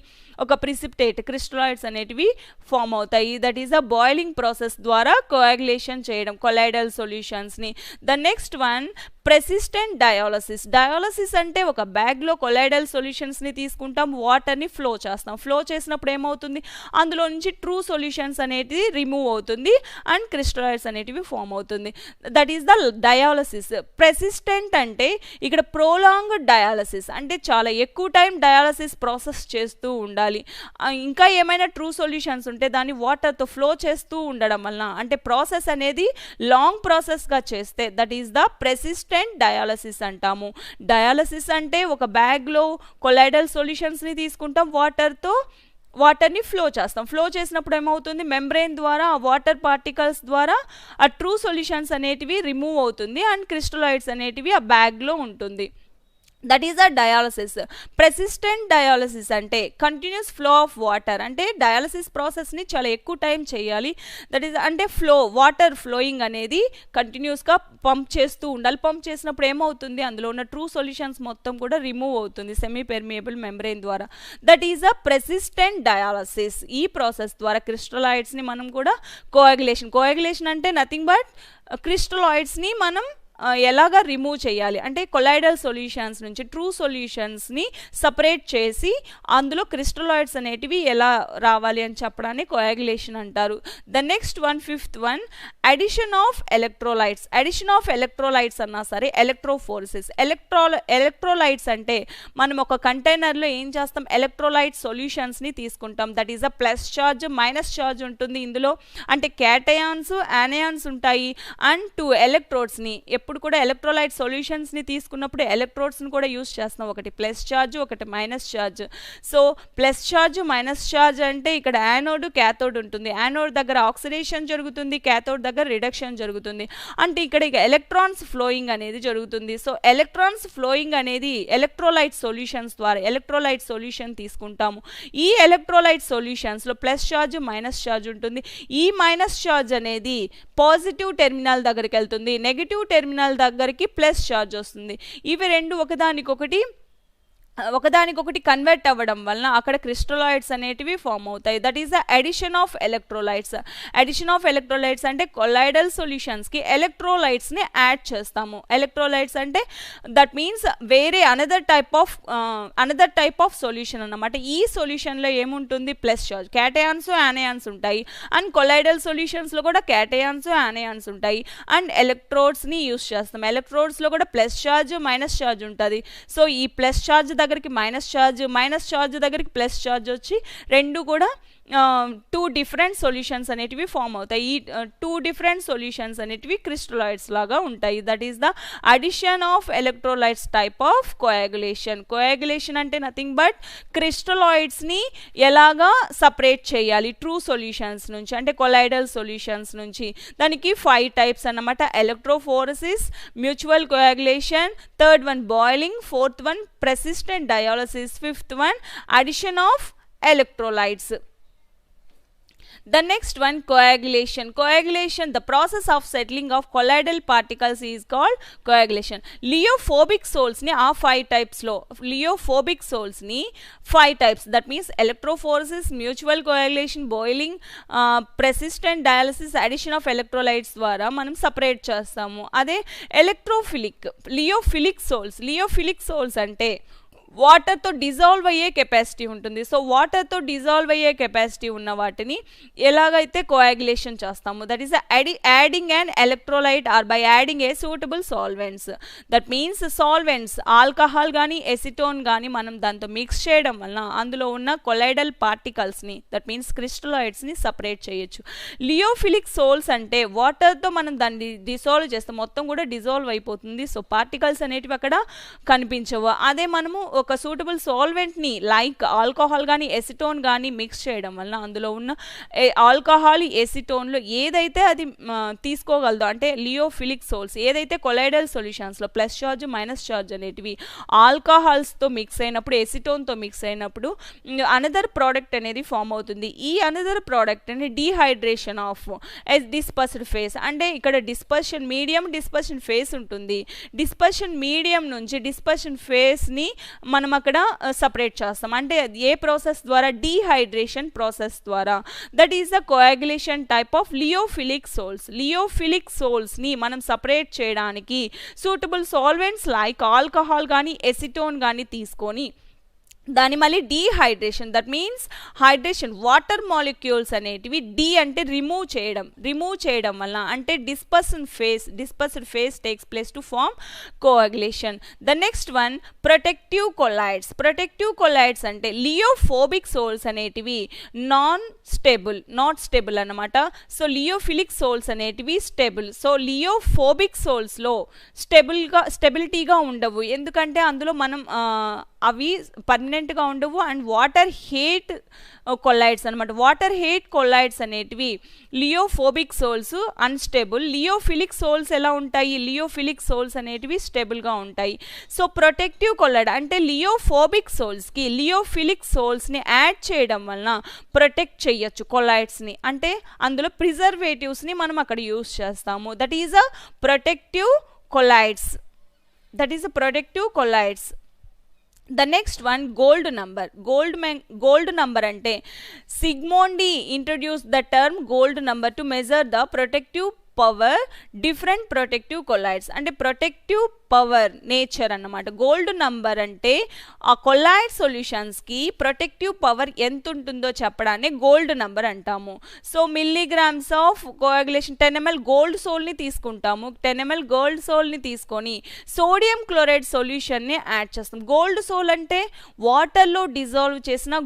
ఒక ప్రిసిపిటేట్ క్రిస్టలాయిడ్స్ అనేటివి ఫామ్ అవుతాయి. That is a boiling process ద్వారా కోయాగులేషన్ చేయడం కొలైడల్ సొల్యూషన్స్ని. The next one, persistent dialysis. Dialysis అంటే ఒక బ్యాగ్లో కొలైడల్ సొల్యూషన్స్ని తీసుకుంటాం, వాటర్ని ఫ్లో చేస్తాం. ఫ్లో చేసినప్పుడు ఏమవుతుంది, అందులో నుంచి ట్రూ సొల్యూషన్స్ అనేటివి రిమూవ్ అవుతుంది అండ్ క్రిస్టలాయిడ్స్ అనేటివి ఫామ్ అవుతుంది. That is the dialysis. Persistent అంటే ఇక్కడ ప్రోలాంగ్డ్ డయాలసిస్, అంటే చాలా ఎక్కువ టైం డయాలసిస్ ప్రాసెస్ చేస్తూ ఉండాలి. ఇంకా ఏమైనా ట్రూ సొల్యూషన్స్ ఉంటే దాన్ని వాటర్తో ఫ్లో చేస్తూ ఉండడం వలన, అంటే ప్రాసెస్ అనేది లాంగ్ ప్రాసెస్గా చేస్తే దట్ ఈస్ ద ప్రెసిస్టెంట్ డయాలసిస్ అంటాము. డయాలసిస్ అంటే ఒక బ్యాగ్లో కొలైడల్ సొల్యూషన్స్ని తీసుకుంటాం, వాటర్ని ఫ్లో చేస్తాం. ఫ్లో చేసినప్పుడు ఏమవుతుంది, మెంబ్రెయిన్ ద్వారా ఆ వాటర్ పార్టికల్స్ ద్వారా ఆ ట్రూ సొల్యూషన్స్ అనేటివి రిమూవ్ అవుతుంది అండ్ క్రిస్టలాయిడ్స్ అనేటివి ఆ బ్యాగ్లో ఉంటుంది. That is a dialysis. Persistent dialysis అంటే కంటిన్యూస్ ఫ్లో ఆఫ్ వాటర్, అంటే డయాలసిస్ ప్రాసెస్ని చాలా ఎక్కువ టైం చేయాలి. దట్ ఈస్ అంటే వాటర్ ఫ్లోయింగ్ అనేది కంటిన్యూస్గా పంప్ చేస్తూ ఉండాలి. పంప్ చేసినప్పుడు ఏమవుతుంది, అందులో ఉన్న ట్రూ సొల్యూషన్స్ మొత్తం కూడా రిమూవ్ అవుతుంది సెమీ పెర్మియబుల్ మెంబ్రెయిన్ ద్వారా. That is a persistent dialysis. ఈ ప్రాసెస్ ద్వారా క్రిస్టలాయిడ్స్ని మనం కూడా కోయాగులేషన్ అంటే నథింగ్ బట్ క్రిస్టలాయిడ్స్ని మనం ఎలాగా రిమూవ్ చేయాలి అంటే కొలైడల్ సొల్యూషన్స్ నుంచి ట్రూ సొల్యూషన్స్ని సపరేట్ చేసి అందులో క్రిస్టలాయిడ్స్ అనేటివి ఎలా రావాలి అని చెప్పడాన్ని కోయాగులేషన్ అంటారు. The next one, fifth one, addition of electrolytes. Addition of electrolytes అన్నా సరే ఎలక్ట్రోఫోరసిస్. ఎలక్ట్రోలైట్స్ అంటే మనం ఒక కంటైనర్లో ఏం చేస్తాం, ఎలక్ట్రోలైట్ సొల్యూషన్స్ని తీసుకుంటాం. That is a plus charge minus charge ఉంటుంది ఇందులో, అంటే క్యాటయాన్స్ యానయాన్స్ ఉంటాయి. అండ్ 2 ఎలక్ట్రోడ్స్ని ఎప్పుడు కూడా ఎలక్ట్రోలైట్ సొల్యూషన్స్ని తీసుకున్నప్పుడు ఎలక్ట్రోడ్స్ని కూడా యూస్ చేస్తున్నాం, ఒకటి ప్లస్ ఛార్జ్ ఒకటి minus charge. So plus charge minus charge అంటే ఇక్కడ యానోడ్ క్యాథోడ్ ఉంటుంది. యానోడ్ దగ్గర ఆక్సిడేషన్ జరుగుతుంది, క్యాథోడ్ దగ్గర రిడక్షన్ జరుగుతుంది. అంటే ఇక్కడ ఎలక్ట్రాన్స్ ఫ్లోయింగ్ అనేది జరుగుతుంది. సో ఎలక్ట్రాన్స్ ఫ్లోయింగ్ అనేది ఎలక్ట్రోలైట్ సొల్యూషన్స్ ద్వారా ఎలక్ట్రోలైట్ సొల్యూషన్ తీసుకుంటాము. ఈ ఎలక్ట్రోలైట్ సొల్యూషన్స్లో ప్లస్ ఛార్జ్ మైనస్ ఛార్జ్ ఉంటుంది. ఈ మైనస్ ఛార్జ్ అనేది పాజిటివ్ టెర్మినల్ దగ్గరికి వెళ్తుంది, నెగిటివ్ టెర్మినల్ దగ్గరికి ప్లస్ ఛార్జ్ వస్తుంది. ఇవి రెండు ఒకదానికొకటి కన్వర్ట్ అవ్వడం వలన అక్కడ క్రిస్టలాయిడ్స్ అనేటివి ఫామ్ అవుతాయి. That is the addition of electrolytes. Addition of electrolytes అంటే కొలైడల్ సొల్యూషన్స్కి ఎలక్ట్రోలైట్స్ని యాడ్ చేస్తాము. ఎలక్ట్రోలైట్స్ అంటే దట్ మీన్స్ వేరే అనదర్ టైప్ ఆఫ్ సొల్యూషన్ అన్నమాట. ఈ సొల్యూషన్లో ఏముంటుంది, ప్లస్ ఛార్జ్, క్యాటయాన్స్ యానయాన్స్ ఉంటాయి. అండ్ కొలైడల్ సొల్యూషన్స్లో కూడా క్యాటయాన్స్ యానయాన్స్ ఉంటాయి. అండ్ ఎలక్ట్రోడ్స్ని యూస్ చేస్తాం. ఎలక్ట్రోడ్స్లో కూడా ప్లస్ ఛార్జ్ మైనస్ ఛార్జ్ ఉంటుంది. సో ఈ ప్లస్ ఛార్జ్ దగ్గరికి మైనస్ ఛార్జ్ దగ్గరికి ప్లస్ ఛార్జ్ వచ్చి రెండు కూడా 2 డిఫరెంట్ సొల్యూషన్స్ అనేటివి ఫామ్ అవుతాయి. ఈ 2 డిఫరెంట్ సొల్యూషన్స్ అనేటివి క్రిస్టలాయిడ్స్ లాగా ఉంటాయి. That is the addition of electrolytes type of coagulation. Coagulation అంటే నథింగ్ బట్ క్రిస్టలాయిడ్స్ని ఎలాగా సపరేట్ చేయాలి ట్రూ సొల్యూషన్స్ నుంచి, అంటే కొలైడల్ సొల్యూషన్స్ నుంచి. దానికి 5 టైప్స్ అన్నమాట. Electrophoresis, mutual coagulation, third one boiling, fourth one persistent dialysis, fifth one addition of electrolytes. The next one, coagulation. The process of settling of colloidal particles is called coagulation. Leophobic souls ni 5 types lo. Leophobic souls ni 5 types. That means electrophoresis, mutual coagulation, boiling, persistent dialysis, addition of electrolytes ద్వారా మనం separate చేస్తాము. అదే లియోఫిలిక్ souls అంటే వాటర్తో dissolve అయ్యే capacity ఉంటుంది. So వాటర్తో dissolve అయ్యే కెపాసిటీ ఉన్న వాటిని ఎలాగైతే కోయాగులేషన్ చేస్తాము, that is adding and electrolyte or by adding a suitable solvents. That means solvents alcohol కానీ ఎసిటోన్ కానీ మనం దాంతో మిక్స్ చేయడం వలన అందులో ఉన్న కొలైడల్ పార్టికల్స్ని, దట్ మీన్స్ క్రిస్టలాయిడ్స్ని సపరేట్ చేయొచ్చు. లియోఫిలిక్ సోల్స్ అంటే వాటర్తో మనం దాన్ని డిసాల్వ్ చేస్తాం, మొత్తం కూడా డిజాల్వ్ అయిపోతుంది. సో పార్టికల్స్ అనేటివి అక్కడ కనిపించవు. అదే మనము ఒక సూటబుల్ సాల్వెంట్ని లైక్ ఆల్కహాల్ కానీ ఎసిటోన్ కానీ మిక్స్ చేయడం వలన అందులో ఉన్న ఆల్కహాల్ ఎసిటోన్లో ఏదైతే అది తీసుకోగలదో, అంటే లియోఫిలిక్ సోల్స్ ఏదైతే కొలైడల్ సొల్యూషన్స్లో ప్లస్ ఛార్జ్ మైనస్ ఛార్జ్ అనేటివి ఆల్కహాల్స్తో మిక్స్ అయినప్పుడు, ఎసిటోన్తో మిక్స్ అయినప్పుడు అనదర్ ప్రోడక్ట్ అనేది ఫామ్ అవుతుంది. ఈ అనదర్ ప్రోడక్ట్ అని డీహైడ్రేషన్ ఆఫ్ డిస్పర్స్డ్ ఫేస్. అంటే ఇక్కడ డిస్పర్షన్ మీడియం, డిస్పర్షన్ ఫేస్ ఉంటుంది. డిస్పర్షన్ మీడియం నుంచి డిస్పర్షన్ ఫేస్ని మనం అక్కడ సపరేట్ చేస్తాం. అంటే ఏ ప్రాసెస్ ద్వారా, డీహైడ్రేషన్ ప్రాసెస్ ద్వారా. That is the coagulation type of lyophilic sols. Lyophilic సోల్స్ని మనం సపరేట్ చేయడానికి సూటబుల్ సాల్వెంట్స్ లైక్ ఆల్కహాల్ కానీ ఎసిటోన్ కానీ తీసుకొని దాని మళ్ళీ dehydration, that means hydration, water molecules అనేటివి అంటే రిమూవ్ చేయడం వల్ల, అంటే dispersed phase takes place to form coagulation. The next one, protective colloids అంటే లియోఫోబిక్ సోల్స్ అనేటివి నాట్ స్టేబుల్ అన్నమాట. సో లియోఫిలిక్ సోల్స్ అనేటివి స్టేబుల్. సో లియోఫోబిక్ సోల్స్లో స్టెబిలిటీగా ఉండవు, ఎందుకంటే అందులో మనం అవి పర్మనెంట్గా ఉండవు అండ్ వాటర్ హేట్ కొలైడ్స్ అనమాట. వాటర్ హేట్ కొలైడ్స్ అనేటివి lyophobic sols unstable, lyophilic souls ఎలా ఉంటాయి, లియోఫిలిక్ సోల్స్ అనేటివి స్టేబుల్గా ఉంటాయి. సో ప్రొటెక్టివ్ కొలైడ్ అంటే లియోఫోబిక్ సోల్స్కి లియోఫిలిక్ సోల్స్ని యాడ్ చేయడం వలన ప్రొటెక్ట్ చేయొచ్చు కొలైడ్స్ని, అంటే అందులో ప్రిజర్వేటివ్స్ని మనం అక్కడ యూస్ చేస్తాము. That is a protective colloids. That is a protective colloids. The next one, gold number. Gold number ante Sigmondi introduced the term gold number to measure the protective power different protective colloids అంటే protective power nature అన్నమాట. Gold number అంటే ఆ colloid సొల్యూషన్స్కి protective power ఎంత ఉంటుందో చెప్పడాన్ని gold number అంటాము. So milligrams of coagulation 10 ml gold సోల్ని తీసుకుంటాము. 10 ml గోల్డ్ సోల్ని తీసుకొని సోడియం క్లోరైడ్ సొల్యూషన్ని యాడ్ చేస్తాం. గోల్డ్ సోల్ అంటే వాటర్లో డిజాల్వ్ చేసిన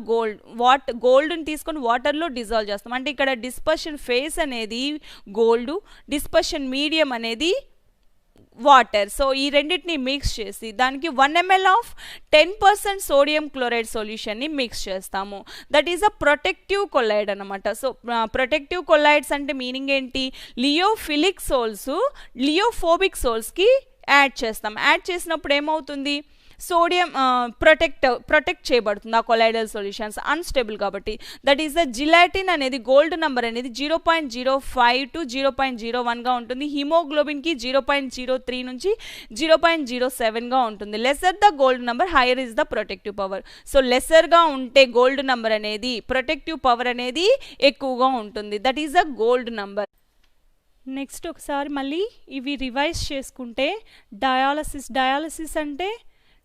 గోల్డ్ని తీసుకొని వాటర్లో డిజాల్వ్ చేస్తాం. అంటే ఇక్కడ డిస్పర్షన్ ఫేస్ అనేది గోల్డ్, డిస్పర్షన్ మీడియం అనేది వాటర్. సో ఈ రెండింటిని మిక్స్ చేసి దానికి 1 ml ఆఫ్ 10% సోడియం క్లోరైడ్ సొల్యూషన్ని మిక్స్ చేస్తాము. That is a protective colloid అనమాట. సో ప్రొటెక్టివ్ కొలైడ్స్ అంటే మీనింగ్ ఏంటి, లియోఫిలిక్ సోల్స్ లియోఫోబిక్ సోల్స్కి యాడ్ చేస్తాం. యాడ్ చేసినప్పుడు ఏమవుతుంది, సోడియం ప్రొటెక్ట్ చేయబడుతుంది ఆ కొలైడల్ సొల్యూషన్స్ అన్స్టేబుల్ కాబట్టి. దట్ ఈస్ ద జిలాటిన్ అనేది గోల్డ్ నెంబర్ అనేది 0.05 to 0.01గా ఉంటుంది. హిమోగ్లోబిన్కి 0.03 నుంచి 0.07గా ఉంటుంది. Lesser the gold number higher is the protective power. So లెసర్గా ఉంటే గోల్డ్ నెంబర్ అనేది ప్రొటెక్టివ్ పవర్ అనేది ఎక్కువగా ఉంటుంది. That is the gold number. Next ఒకసారి మళ్ళీ ఇవి రివైజ్ చేసుకుంటే డయాలసిస్ అంటే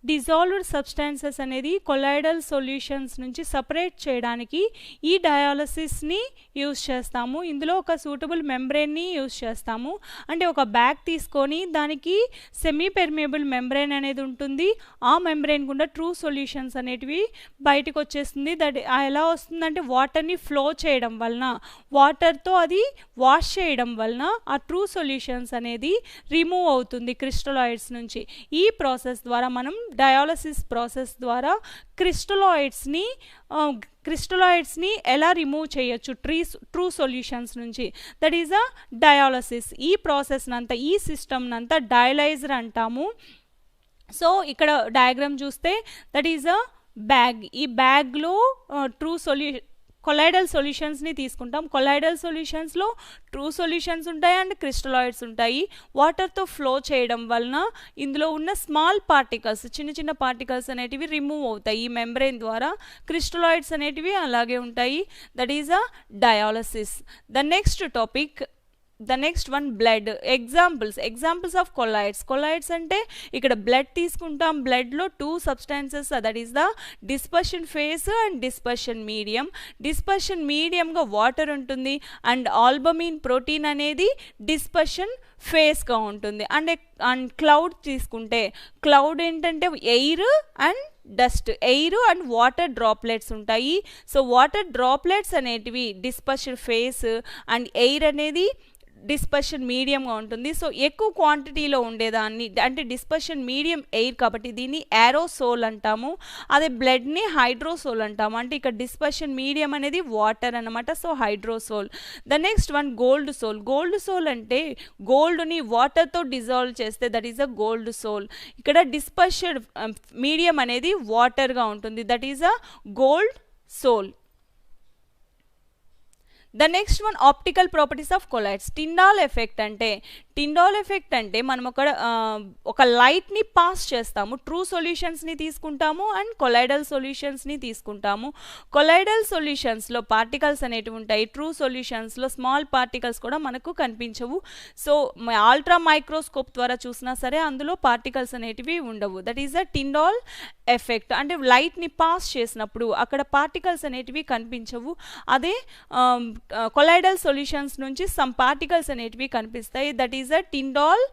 డిజాల్వ్డ్ సబ్స్టాన్సెస్ అనేది కొలాయిడల్ సొల్యూషన్స్ నుంచి సపరేట్ చేయడానికి ఈ డయాలసిస్ని యూస్ చేస్తాము. ఇందులో ఒక సూటబుల్ మెంబ్రెయిన్ని యూస్ చేస్తాము. అంటే ఒక బ్యాగ్ తీసుకొని దానికి సెమీ పెర్మియబుల్ మెంబ్రెయిన్ అనేది ఉంటుంది. ఆ మెంబ్రెయిన్ గుండా ట్రూ సొల్యూషన్స్ అనేటివి బయటకు వచ్చేస్తుంది. దట్ ఎలా వస్తుందంటే వాటర్ని ఫ్లో చేయడం వలన, వాటర్తో అది వాష్ చేయడం వలన ఆ ట్రూ సొల్యూషన్స్ అనేది రిమూవ్ అవుతుంది క్రిస్టలాయిడ్స్ నుంచి. ఈ ప్రాసెస్ ద్వారా మనం డయాలసిస్ ప్రాసెస్ ద్వారా క్రిస్టలాయిడ్స్ని ఎలా రిమూవ్ చేయొచ్చు ట్రూ సొల్యూషన్స్ నుంచి. That is a dialysis. ఈ ప్రాసెస్ నంతా ఈ సిస్టమ్ నంతా డయలైజర్ అంటాము. సో ఇక్కడ డయాగ్రామ్ చూస్తే దట్ ఈస్ అ బ్యాగ్. ఈ బ్యాగ్లో కొలాయిడల్ సొల్యూషన్స్ని తీసుకుంటాం. కొలాయిడల్ సొల్యూషన్స్లో ట్రూ సొల్యూషన్స్ ఉంటాయి అండ్ క్రిస్టలాయిడ్స్ ఉంటాయి. వాటర్తో ఫ్లో చేయడం వలన ఇందులో ఉన్న స్మాల్ పార్టికల్స్, చిన్న పార్టికల్స్ అనేటివి రిమూవ్ అవుతాయి ఈ మెంబ్రెయిన్ ద్వారా. క్రిస్టలాయిడ్స్ అనేటివి అలాగే ఉంటాయి. That is a dialysis. The next one blood. Examples of colloids అంటే ఇక్కడ బ్లడ్ తీసుకుంటాం. బ్లడ్లో 2 substances, that is the dispersion phase and dispersion medium. Dispersion మీడియంగా వాటర్ ఉంటుంది అండ్ ఆల్బమిన్ ప్రోటీన్ అనేది డిస్పర్షన్ ఫేస్గా ఉంటుంది. అండ్ క్లౌడ్ తీసుకుంటే క్లౌడ్ ఏంటంటే air and dust, air and water droplets ఉంటాయి. సో వాటర్ డ్రాప్లెట్స్ అనేటివి డిస్పర్షన్ ఫేస్ అండ్ ఎయిర్ అనేది dispersion మీడియంగా ఉంటుంది. సో ఎక్కువ క్వాంటిటీలో ఉండేదాన్ని అంటే డిస్పర్షన్ మీడియం ఎయిర్ కాబట్టి దీన్ని ఏరోసోల్ అంటాము. అదే బ్లడ్ని హైడ్రోసోల్ అంటాము. అంటే ఇక్కడ డిస్పర్షన్ మీడియం అనేది వాటర్ అనమాట. So hydrosol. The next one gold sol అంటే గోల్డ్ని వాటర్తో డిజాల్వ్ చేస్తే that is a gold sol. ఇక్కడ డిస్పర్షన్ మీడియం అనేది వాటర్గా ఉంటుంది. That is a gold sol. The next one optical properties of colloids. Tyndall effect అంటే మనం ఒక లైట్ని పాస్ చేస్తాము. ట్రూ సొల్యూషన్స్ని తీసుకుంటాము అండ్ కొలాయిడల్ సొల్యూషన్స్ని తీసుకుంటాము. కొలాయిడల్ సొల్యూషన్స్లో పార్టికల్స్ అనేటివి ఉంటాయి. ట్రూ సొల్యూషన్స్లో స్మాల్ పార్టికల్స్ కూడా మనకు కనిపించవు. సో అల్ట్రా మైక్రోస్కోప్ ద్వారా చూసినా సరే అందులో పార్టికల్స్ అనేటివి ఉండవు. That is a Tyndall effect. అంటే లైట్ని పాస్ చేసినప్పుడు అక్కడ పార్టికల్స్ అనేటివి కనిపించవు. అదే కొలాయిడల్ సొల్యూషన్స్ నుంచి సమ్ పార్టికల్స్ అనేటివి కనిపిస్తాయి. That is a Tyndall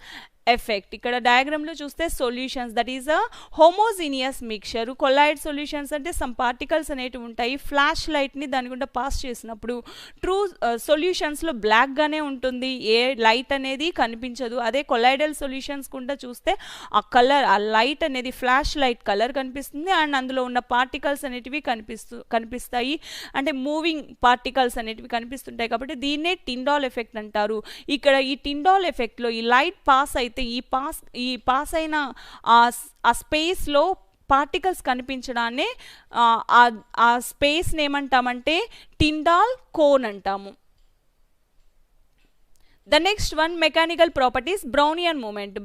effect. ఇక్కడ డయాగ్రామ్లో చూస్తే solutions that is a homogeneous mixture. Colloid solutions అంటే సమ్ పార్టికల్స్ అనేటివి ఉంటాయి. ఫ్లాష్ లైట్ని దాని గుండా పాస్ చేసినప్పుడు ట్రూ సొల్యూషన్స్లో బ్లాక్గానే ఉంటుంది, ఏ లైట్ అనేది కనిపించదు. అదే కొలాయిడల్ సొల్యూషన్స్ గుండా చూస్తే ఆ కలర్, ఆ లైట్ అనేది ఫ్లాష్ లైట్ కలర్ కనిపిస్తుంది అండ్ అందులో ఉన్న పార్టికల్స్ అనేటివి కనిపిస్తాయి. అంటే మూవింగ్ పార్టికల్స్ అనేటివి కనిపిస్తుంటాయి. కాబట్టి దీన్నే టిండాల్ ఎఫెక్ట్ అంటారు. ఇక్కడ ఈ టిండాల్ ఎఫెక్ట్లో ఈ లైట్ పాస్ అయితే ఈ పాస్ అయిన ఆ స్పేస్లో పార్టికల్స్ కనిపించడాన్ని ఆ స్పేస్ని ఏమంటామంటే టిండాల్ కోన్ అంటాము. The next one mechanical properties Brownian moment.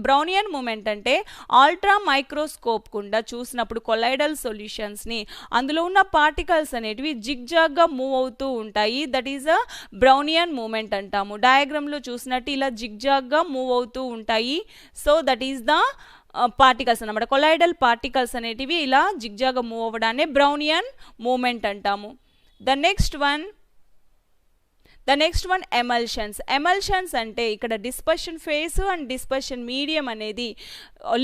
Brownian moment అంటే అల్ట్రా మైక్రోస్కోప్ గుండా చూసినప్పుడు కొలాయిడల్ సొల్యూషన్స్ని అందులో ఉన్న పార్టికల్స్ అనేటివి జిగ్జాగ్గా మూవ్ అవుతూ ఉంటాయి. That is a Brownian moment అంటాము. డయాగ్రామ్లో చూసినట్టు ఇలా జిగ్జాగ్గా మూవ్ అవుతూ ఉంటాయి. So that is the particles అన్నమాట. కొలాయిడల్ పార్టికల్స్ అనేటివి ఇలా జిగ్జాగ్గా మూవ్ అవ్వడాన్ని బ్రౌనియన్ మూమెంట్ అంటాము. The next one emulsions. Emulsions అంటే ఇక్కడ dispersion phase and dispersion medium అనేది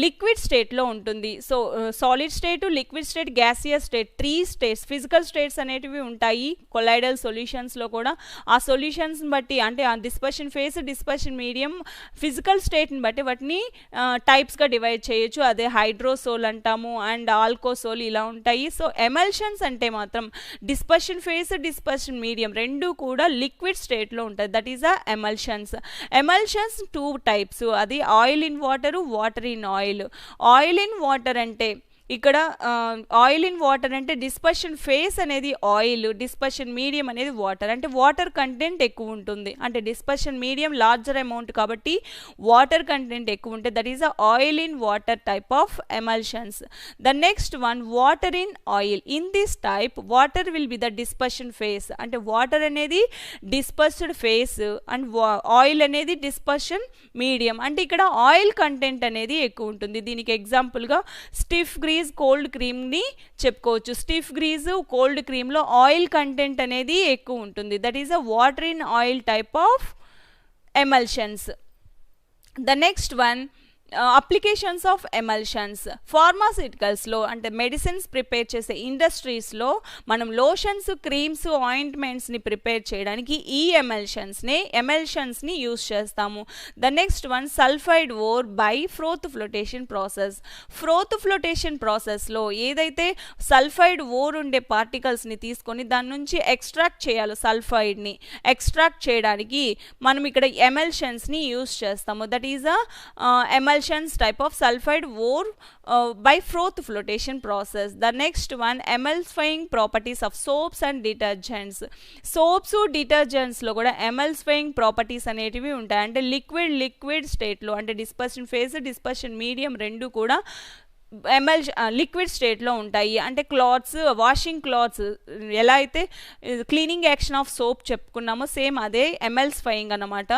లిక్విడ్ స్టేట్లో ఉంటుంది. So solid state, liquid state, gaseous state, 3 states physical states అనేటివి ఉంటాయి కొలాయిడల్ సొల్యూషన్స్లో కూడా. ఆ సొల్యూషన్స్ని బట్టి అంటే ఆ dispersion phase, dispersion medium, physical స్టేట్ని బట్టి వాటిని టైప్స్గా డివైడ్ చేయొచ్చు. అదే హైడ్రోసోల్ అంటాము అండ్ ఆల్కోసోల్ ఇలా ఉంటాయి. సో ఎమల్షన్స్ అంటే మాత్రం డిస్పర్షన్ ఫేస్, డిస్పర్షన్ మీడియం రెండు కూడా లిక్విడ్ స్టేట్లో ఉంటుంది. That is a emulsions. Emulsions 2 types. అది oil in water, water in oil. Oil in water అంటే ఇక్కడ ఆయిల్ ఇన్ వాటర్ అంటే డిస్పర్షన్ ఫేస్ అనేది ఆయిల్, డిస్పర్షన్ మీడియం అనేది వాటర్. అంటే వాటర్ కంటెంట్ ఎక్కువ ఉంటుంది. అంటే డిస్పర్షన్ మీడియం లార్జర్ అమౌంట్ కాబట్టి వాటర్ కంటెంట్ ఎక్కువ ఉంటుంది. That is a oil in water type of emulsions. The next one water in oil. In this type water will be the dispersion phase. అంటే water అనేది dispersed face and oil అనేది dispersion medium. అంటే ఇక్కడ oil content అనేది ఎక్కువ ఉంటుంది. దీనికి ఎగ్జాంపుల్గా స్టిఫ్ గ్రీజ్, కోల్డ్ క్రీమ్ని చెప్పుకోవచ్చు. స్టిఫ్ గ్రీజ్, కోల్డ్ క్రీమ్లో ఆయిల్ కంటెంట్ అనేది ఎక్కువ ఉంటుంది. That is a water in oil type of emulsions. The next one applications of emulsions. ఫార్మాసిటికల్స్లో అంటే మెడిసిన్స్ ప్రిపేర్ చేసే ఇండస్ట్రీస్లో మనం లోషన్స్, క్రీమ్స్, ఆయింట్మెంట్స్ని ప్రిపేర్ చేయడానికి ఈ ఎమల్షన్స్ని యూస్ చేస్తాము. The next one sulphide or by froth flotation process. Froth flotation ప్రాసెస్లో ఏదైతే sulphide or ఉండే పార్టికల్స్ని తీసుకొని దాని నుంచి ఎక్స్ట్రాక్ట్ చేయాలో సల్ఫైడ్ని ఎక్స్ట్రాక్ట్ చేయడానికి మనం ఇక్కడ ఎమల్షన్స్ని యూస్ చేస్తాము. That is a emulsions type of sulfide ore by froth flotation process. The next one emulsifying properties of soaps and detergents. Soaps, detergents లో కూడా emulsifying properties అనేటివి ఉంటాయి. అంటే లిక్విడ్ స్టేట్లో అంటే డిస్పర్షన్ ఫేజ్, డిస్పర్షన్ మీడియం రెండు కూడా లిక్విడ్ స్టేట్లో ఉంటాయి. అంటే క్లాత్స్, వాషింగ్ క్లాత్స్ ఎలా అయితే క్లీనింగ్ యాక్షన్ ఆఫ్ సోప్ చెప్పుకున్నామో సేమ్ అదే ఎమల్సిఫైయింగ్ అనమాట.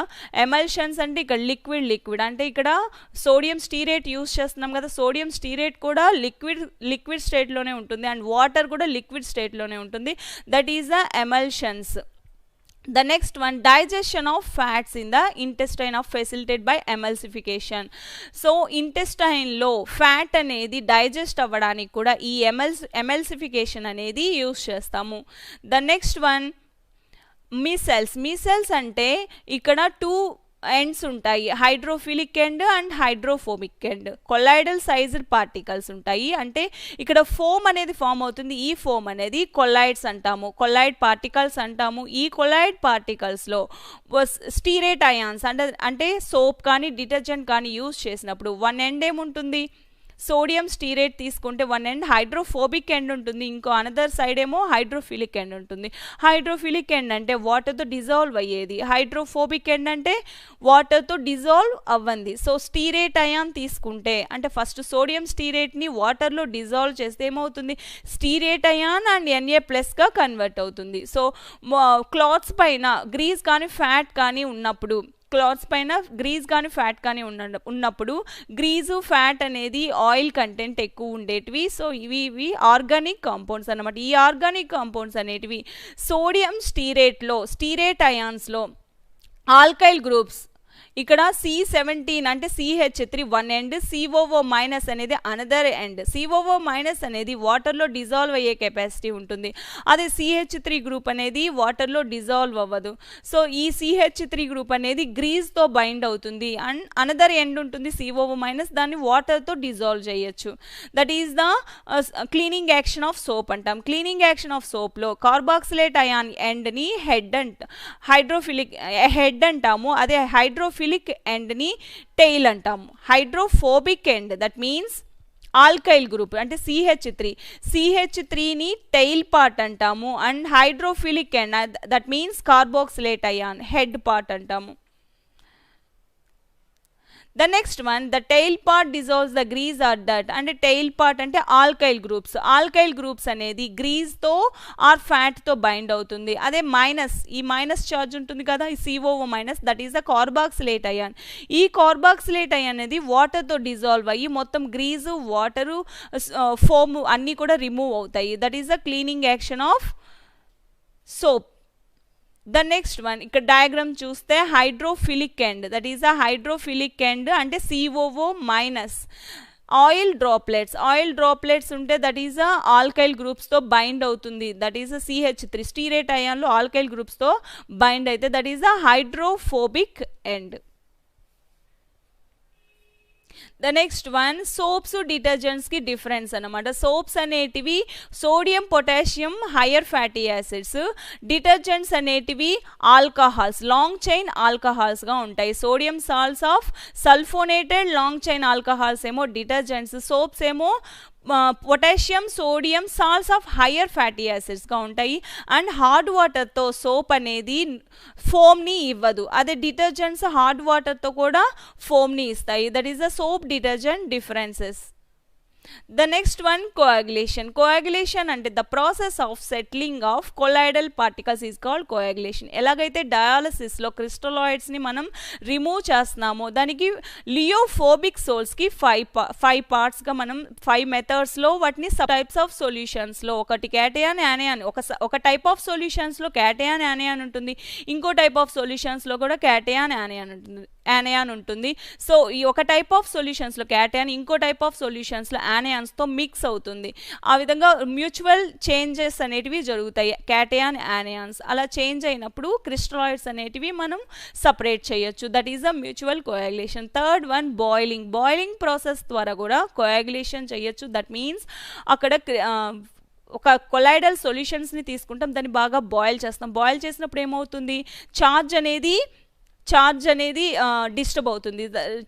ఎమల్షన్స్ అంటే ఇక్కడ లిక్విడ్ అంటే ఇక్కడ సోడియం స్టీరేట్ యూస్ చేస్తున్నాం కదా, సోడియం స్టీరేట్ కూడా లిక్విడ్ స్టేట్లోనే ఉంటుంది అండ్ వాటర్ కూడా లిక్విడ్ స్టేట్లోనే ఉంటుంది. That is the emulsions. The next one, digestion of fats in the intestine of facilitated by emulsification. So intestine లో ఫ్యాట్ అనేది డైజెస్ట్ అవ్వడానికి కూడా ఈ ఎమల్సిఫికేషన్ అనేది యూస్ చేస్తాము. ద నెక్స్ట్ వన్ మీసెల్స్ అంటే ఇక్కడ 2 ఎండ్స్ ఉంటాయి, hydrophilic end and hydrophobic end. Colloidal sized particles ఉంటాయి. అంటే ఇక్కడ ఫోమ్ అనేది ఫామ్ అవుతుంది. ఈ ఫోమ్ అనేది కొలాయిడ్స్ అంటాము, కొలాయిడ్ పార్టికల్స్ అంటాము. ఈ కొలాయిడ్ పార్టికల్స్లో స్టీరేట్ అయాన్స్ అంటే సోప్ కానీ డిటర్జెంట్ కానీ యూజ్ చేసినప్పుడు 1 ఎండ్ ఏముంటుంది, సోడియం స్టీరేట్ తీసుకుంటే 1 ఎండ్ హైడ్రోఫోబిక్ ఎండ్ ఉంటుంది, ఇంకో అనదర్ సైడ్ ఏమో హైడ్రోఫిలిక్ ఎండ్ ఉంటుంది. హైడ్రోఫిలిక్ ఎండ్ అంటే వాటర్తో డిజాల్వ్ అయ్యేది, హైడ్రోఫోబిక్ ఎండ్ అంటే వాటర్తో డిజాల్వ్ అవ్వంది. సో స్టీరేట్ అయాన్ తీసుకుంటే అంటే ఫస్ట్ సోడియం స్టీరేట్ని వాటర్లో డిజాల్వ్ చేస్తే ఏమవుతుంది, స్టీరేట్ అయాన్ అండ్ Na+గా కన్వర్ట్ అవుతుంది. సో క్లాత్స్ పైన గ్రీస్ కానీ ఫ్యాట్ కానీ ఉన్నప్పుడు, క్లాత్స్ పైన గ్రీజ్ కానీ ఫ్యాట్ కానీ ఉన్నప్పుడు గ్రీజు ఫ్యాట్ అనేది ఆయిల్ కంటెంట్ ఎక్కువ ఉండేటివి. సో ఇవి ఆర్గానిక్ కాంపౌండ్స్ అన్నమాట. ఈ ఆర్గానిక్ కాంపౌండ్స్ అనేటివి సోడియం స్టీరేట్ అయాన్స్లో ఆల్కైల్ గ్రూప్స్ ఇక్కడ C17 అంటే CH3 one end, COO minus అనేది అనదర్ ఎండ్. COO మైనస్ అనేది వాటర్లో డిజాల్వ్ అయ్యే కెపాసిటీ ఉంటుంది, అదే CH3 గ్రూప్ అనేది వాటర్లో డిజాల్వ్ అవ్వదు. సో ఈ CH3 గ్రూప్ అనేది గ్రీజ్తో బైండ్ అవుతుంది అండ్ అనదర్ ఎండ్ ఉంటుంది COO మైనస్, దాన్ని వాటర్తో డిజాల్వ్ చేయొచ్చు. That is the cleaning action of soap అంటాం. క్లీనింగ్ యాక్షన్ ఆఫ్ సోప్లో కార్బాక్సిలేట్ అయాన్ ఎండ్ని హైడ్రోఫిలిక్ హెడ్ అంటాము, అదే హైడ్రోఫిలిక్ ఎండ్ని టెయిల్ అంటాము. Hydrophobic end that means alkyl group అంటే CH3ని టెయిల్ పార్ట్ అంటాము and hydrophilic end that means carboxylate ion head part అంటాము. The next one, the tail part dissolves the grease or dirt. అంటే tail part అంటే alkyl groups. Alkyl groups అనేది గ్రీజ్తో are ఫ్యాట్తో bind అవుతుంది. అదే minus, ఈ minus charge ఉంటుంది కదా, ఈ COO minus, that is the carboxylate ion. ఈ కార్బాక్సిలేట్ అయాన్ అనేది వాటర్తో డిజాల్వ్ అయ్యి మొత్తం గ్రీజు, వాటరు, ఫోమ్ అన్నీ కూడా రిమూవ్ అవుతాయి. That is the cleaning action of soap. The next one, ఇక్కడ డయాగ్రామ్ చూస్తే hydrophilic end, that is a hydrophilic end అంటే COO మైనస్. ఆయిల్ డ్రాప్లెట్స్ ఉంటే దట్ ఈస్ అ ఆల్కైల్ గ్రూప్స్తో బైండ్ అవుతుంది, that is a CH3. Stearate అయాన్లో alkyl గ్రూప్స్తో bind అయితే that is a hydrophobic end. The next one, soaps డిటర్జెంట్స్కి difference అనమాట. Soaps అనేటివి sodium, potassium, higher fatty acids. Detergents అనేటివి ఆల్కహాల్స్, లాంగ్ చైన్ ఆల్కహాల్స్గా ఉంటాయి. Sodium salts of sulphonated long chain alcohols ఏమో డిటర్జెంట్స్, సోప్స్ ఏమో potassium, sodium salts of higher fatty యాసిడ్స్గా ఉంటాయి. అండ్ హార్డ్ వాటర్తో సోప్ అనేది ఫోమ్ని ఇవ్వదు, అదే డిటర్జెంట్స్ హార్డ్ వాటర్తో కూడా ఫోమ్ని ఇస్తాయి. That is the soap detergent differences. The next one, coagulation. Coagulation అంటే the process of settling of colloidal particles is called coagulation. ఎలాగైతే డయాలసిస్లో క్రిస్టలాయిడ్స్ని మనం రిమూవ్ చేస్తున్నామో దానికి లియోఫోబిక్ సోల్స్కి 5 పార్ట్స్గా మనం 5 మెథడ్స్లో వాటిని సబ్ టైప్స్ ఆఫ్ సొల్యూషన్స్లో, ఒకటి క్యాటయాన్, యానయాన్, ఒక టైప్ ఆఫ్ సొల్యూషన్స్లో క్యాటయాన్, యానయాన్ ఉంటుంది, ఇంకో టైప్ ఆఫ్ సొల్యూషన్స్లో కూడా క్యాటయాన్, యానయాన్ ఉంటుంది. సో ఈ ఒక టైప్ ఆఫ్ సొల్యూషన్స్లో క్యాటయాన్, ఇంకో టైప్ ఆఫ్ సొల్యూషన్స్లో యానయాన్స్తో మిక్స్ అవుతుంది. ఆ విధంగా మ్యూచువల్ చేంజెస్ అనేటివి జరుగుతాయి క్యాటయాన్, యానయాన్స్. అలా చేంజ్ అయినప్పుడు క్రిస్టలాయిడ్స్ అనేటివి మనం సపరేట్ చేయొచ్చు. That is the mutual coagulation. Third one, boiling process ద్వారా కూడా కోయాగులేషన్ చేయొచ్చు. దట్ మీన్స్ అక్కడ ఒక కొలాయిడల్ సొల్యూషన్స్ని తీసుకుంటాం, దాన్ని బాగా బాయిల్ చేస్తాం. బాయిల్ చేసినప్పుడు ఏమవుతుంది, ఛార్జ్ అనేది డిస్టర్బ్ అవుతుంది.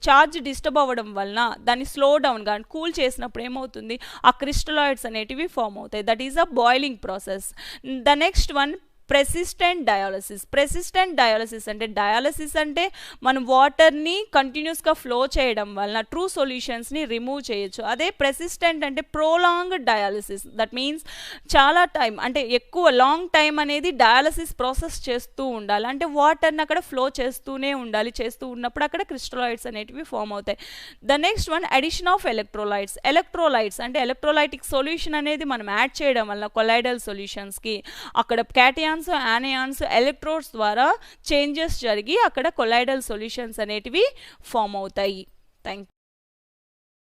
ఛార్జ్ డిస్టర్బ్ అవ్వడం వలన దాన్ని స్లో డౌన్ కానీ కూల్ చేసినప్పుడు ఏమవుతుంది, ఆ క్రిస్టలాయిడ్స్ అనేటివి ఫామ్ అవుతాయి. That is a boiling process. The next one, persistent dialysis అంటే డయాలసిస్ అంటే మనం వాటర్ని కంటిన్యూస్గా ఫ్లో చేయడం వలన ట్రూ సొల్యూషన్స్ని రిమూవ్ చేయొచ్చు. అదే ప్రెసిస్టెంట్ అంటే ప్రోలాంగ్ డయాలసిస్. దట్ మీన్స్ చాలా టైం అంటే ఎక్కువ లాంగ్ టైం అనేది డయాలసిస్ ప్రాసెస్ చేస్తూ ఉండాలి, అంటే వాటర్ని అక్కడ ఫ్లో చేస్తూనే ఉండాలి. చేస్తూ ఉన్నప్పుడు అక్కడ క్రిస్టలాయిడ్స్ అనేటివి ఫామ్ అవుతాయి. The next one, addition of electrolytes అంటే ఎలక్ట్రోలైటిక్ సొల్యూషన్ అనేది మనం యాడ్ చేయడం వల్ల కొలాయిడల్ సొల్యూషన్స్కి అక్కడ క్యాటయాన్, యానయాన్స్, ఎలక్ట్రోడ్స్ ద్వారా చేంజెస్ జరిగి అక్కడ కొలాయిడల్ సొల్యూషన్స్ అనేటివి ఫామ్ అవుతాయి. Thank you.